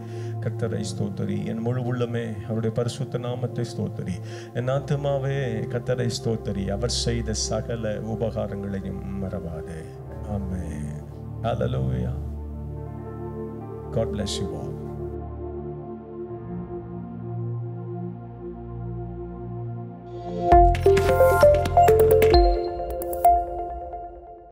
கர்த்தரை ஸ்தோத்திரி, என் முழு உள்ளமே அவருடைய பரிசுத்த நாமத்தை ஸ்தோத்திரி. என் ஆத்துமாவே கர்த்தரை ஸ்தோத்திரி, அவர் செய்த சகல உபகாரங்களையும் மறவாதே. Amen. Hallelujah. God bless you all.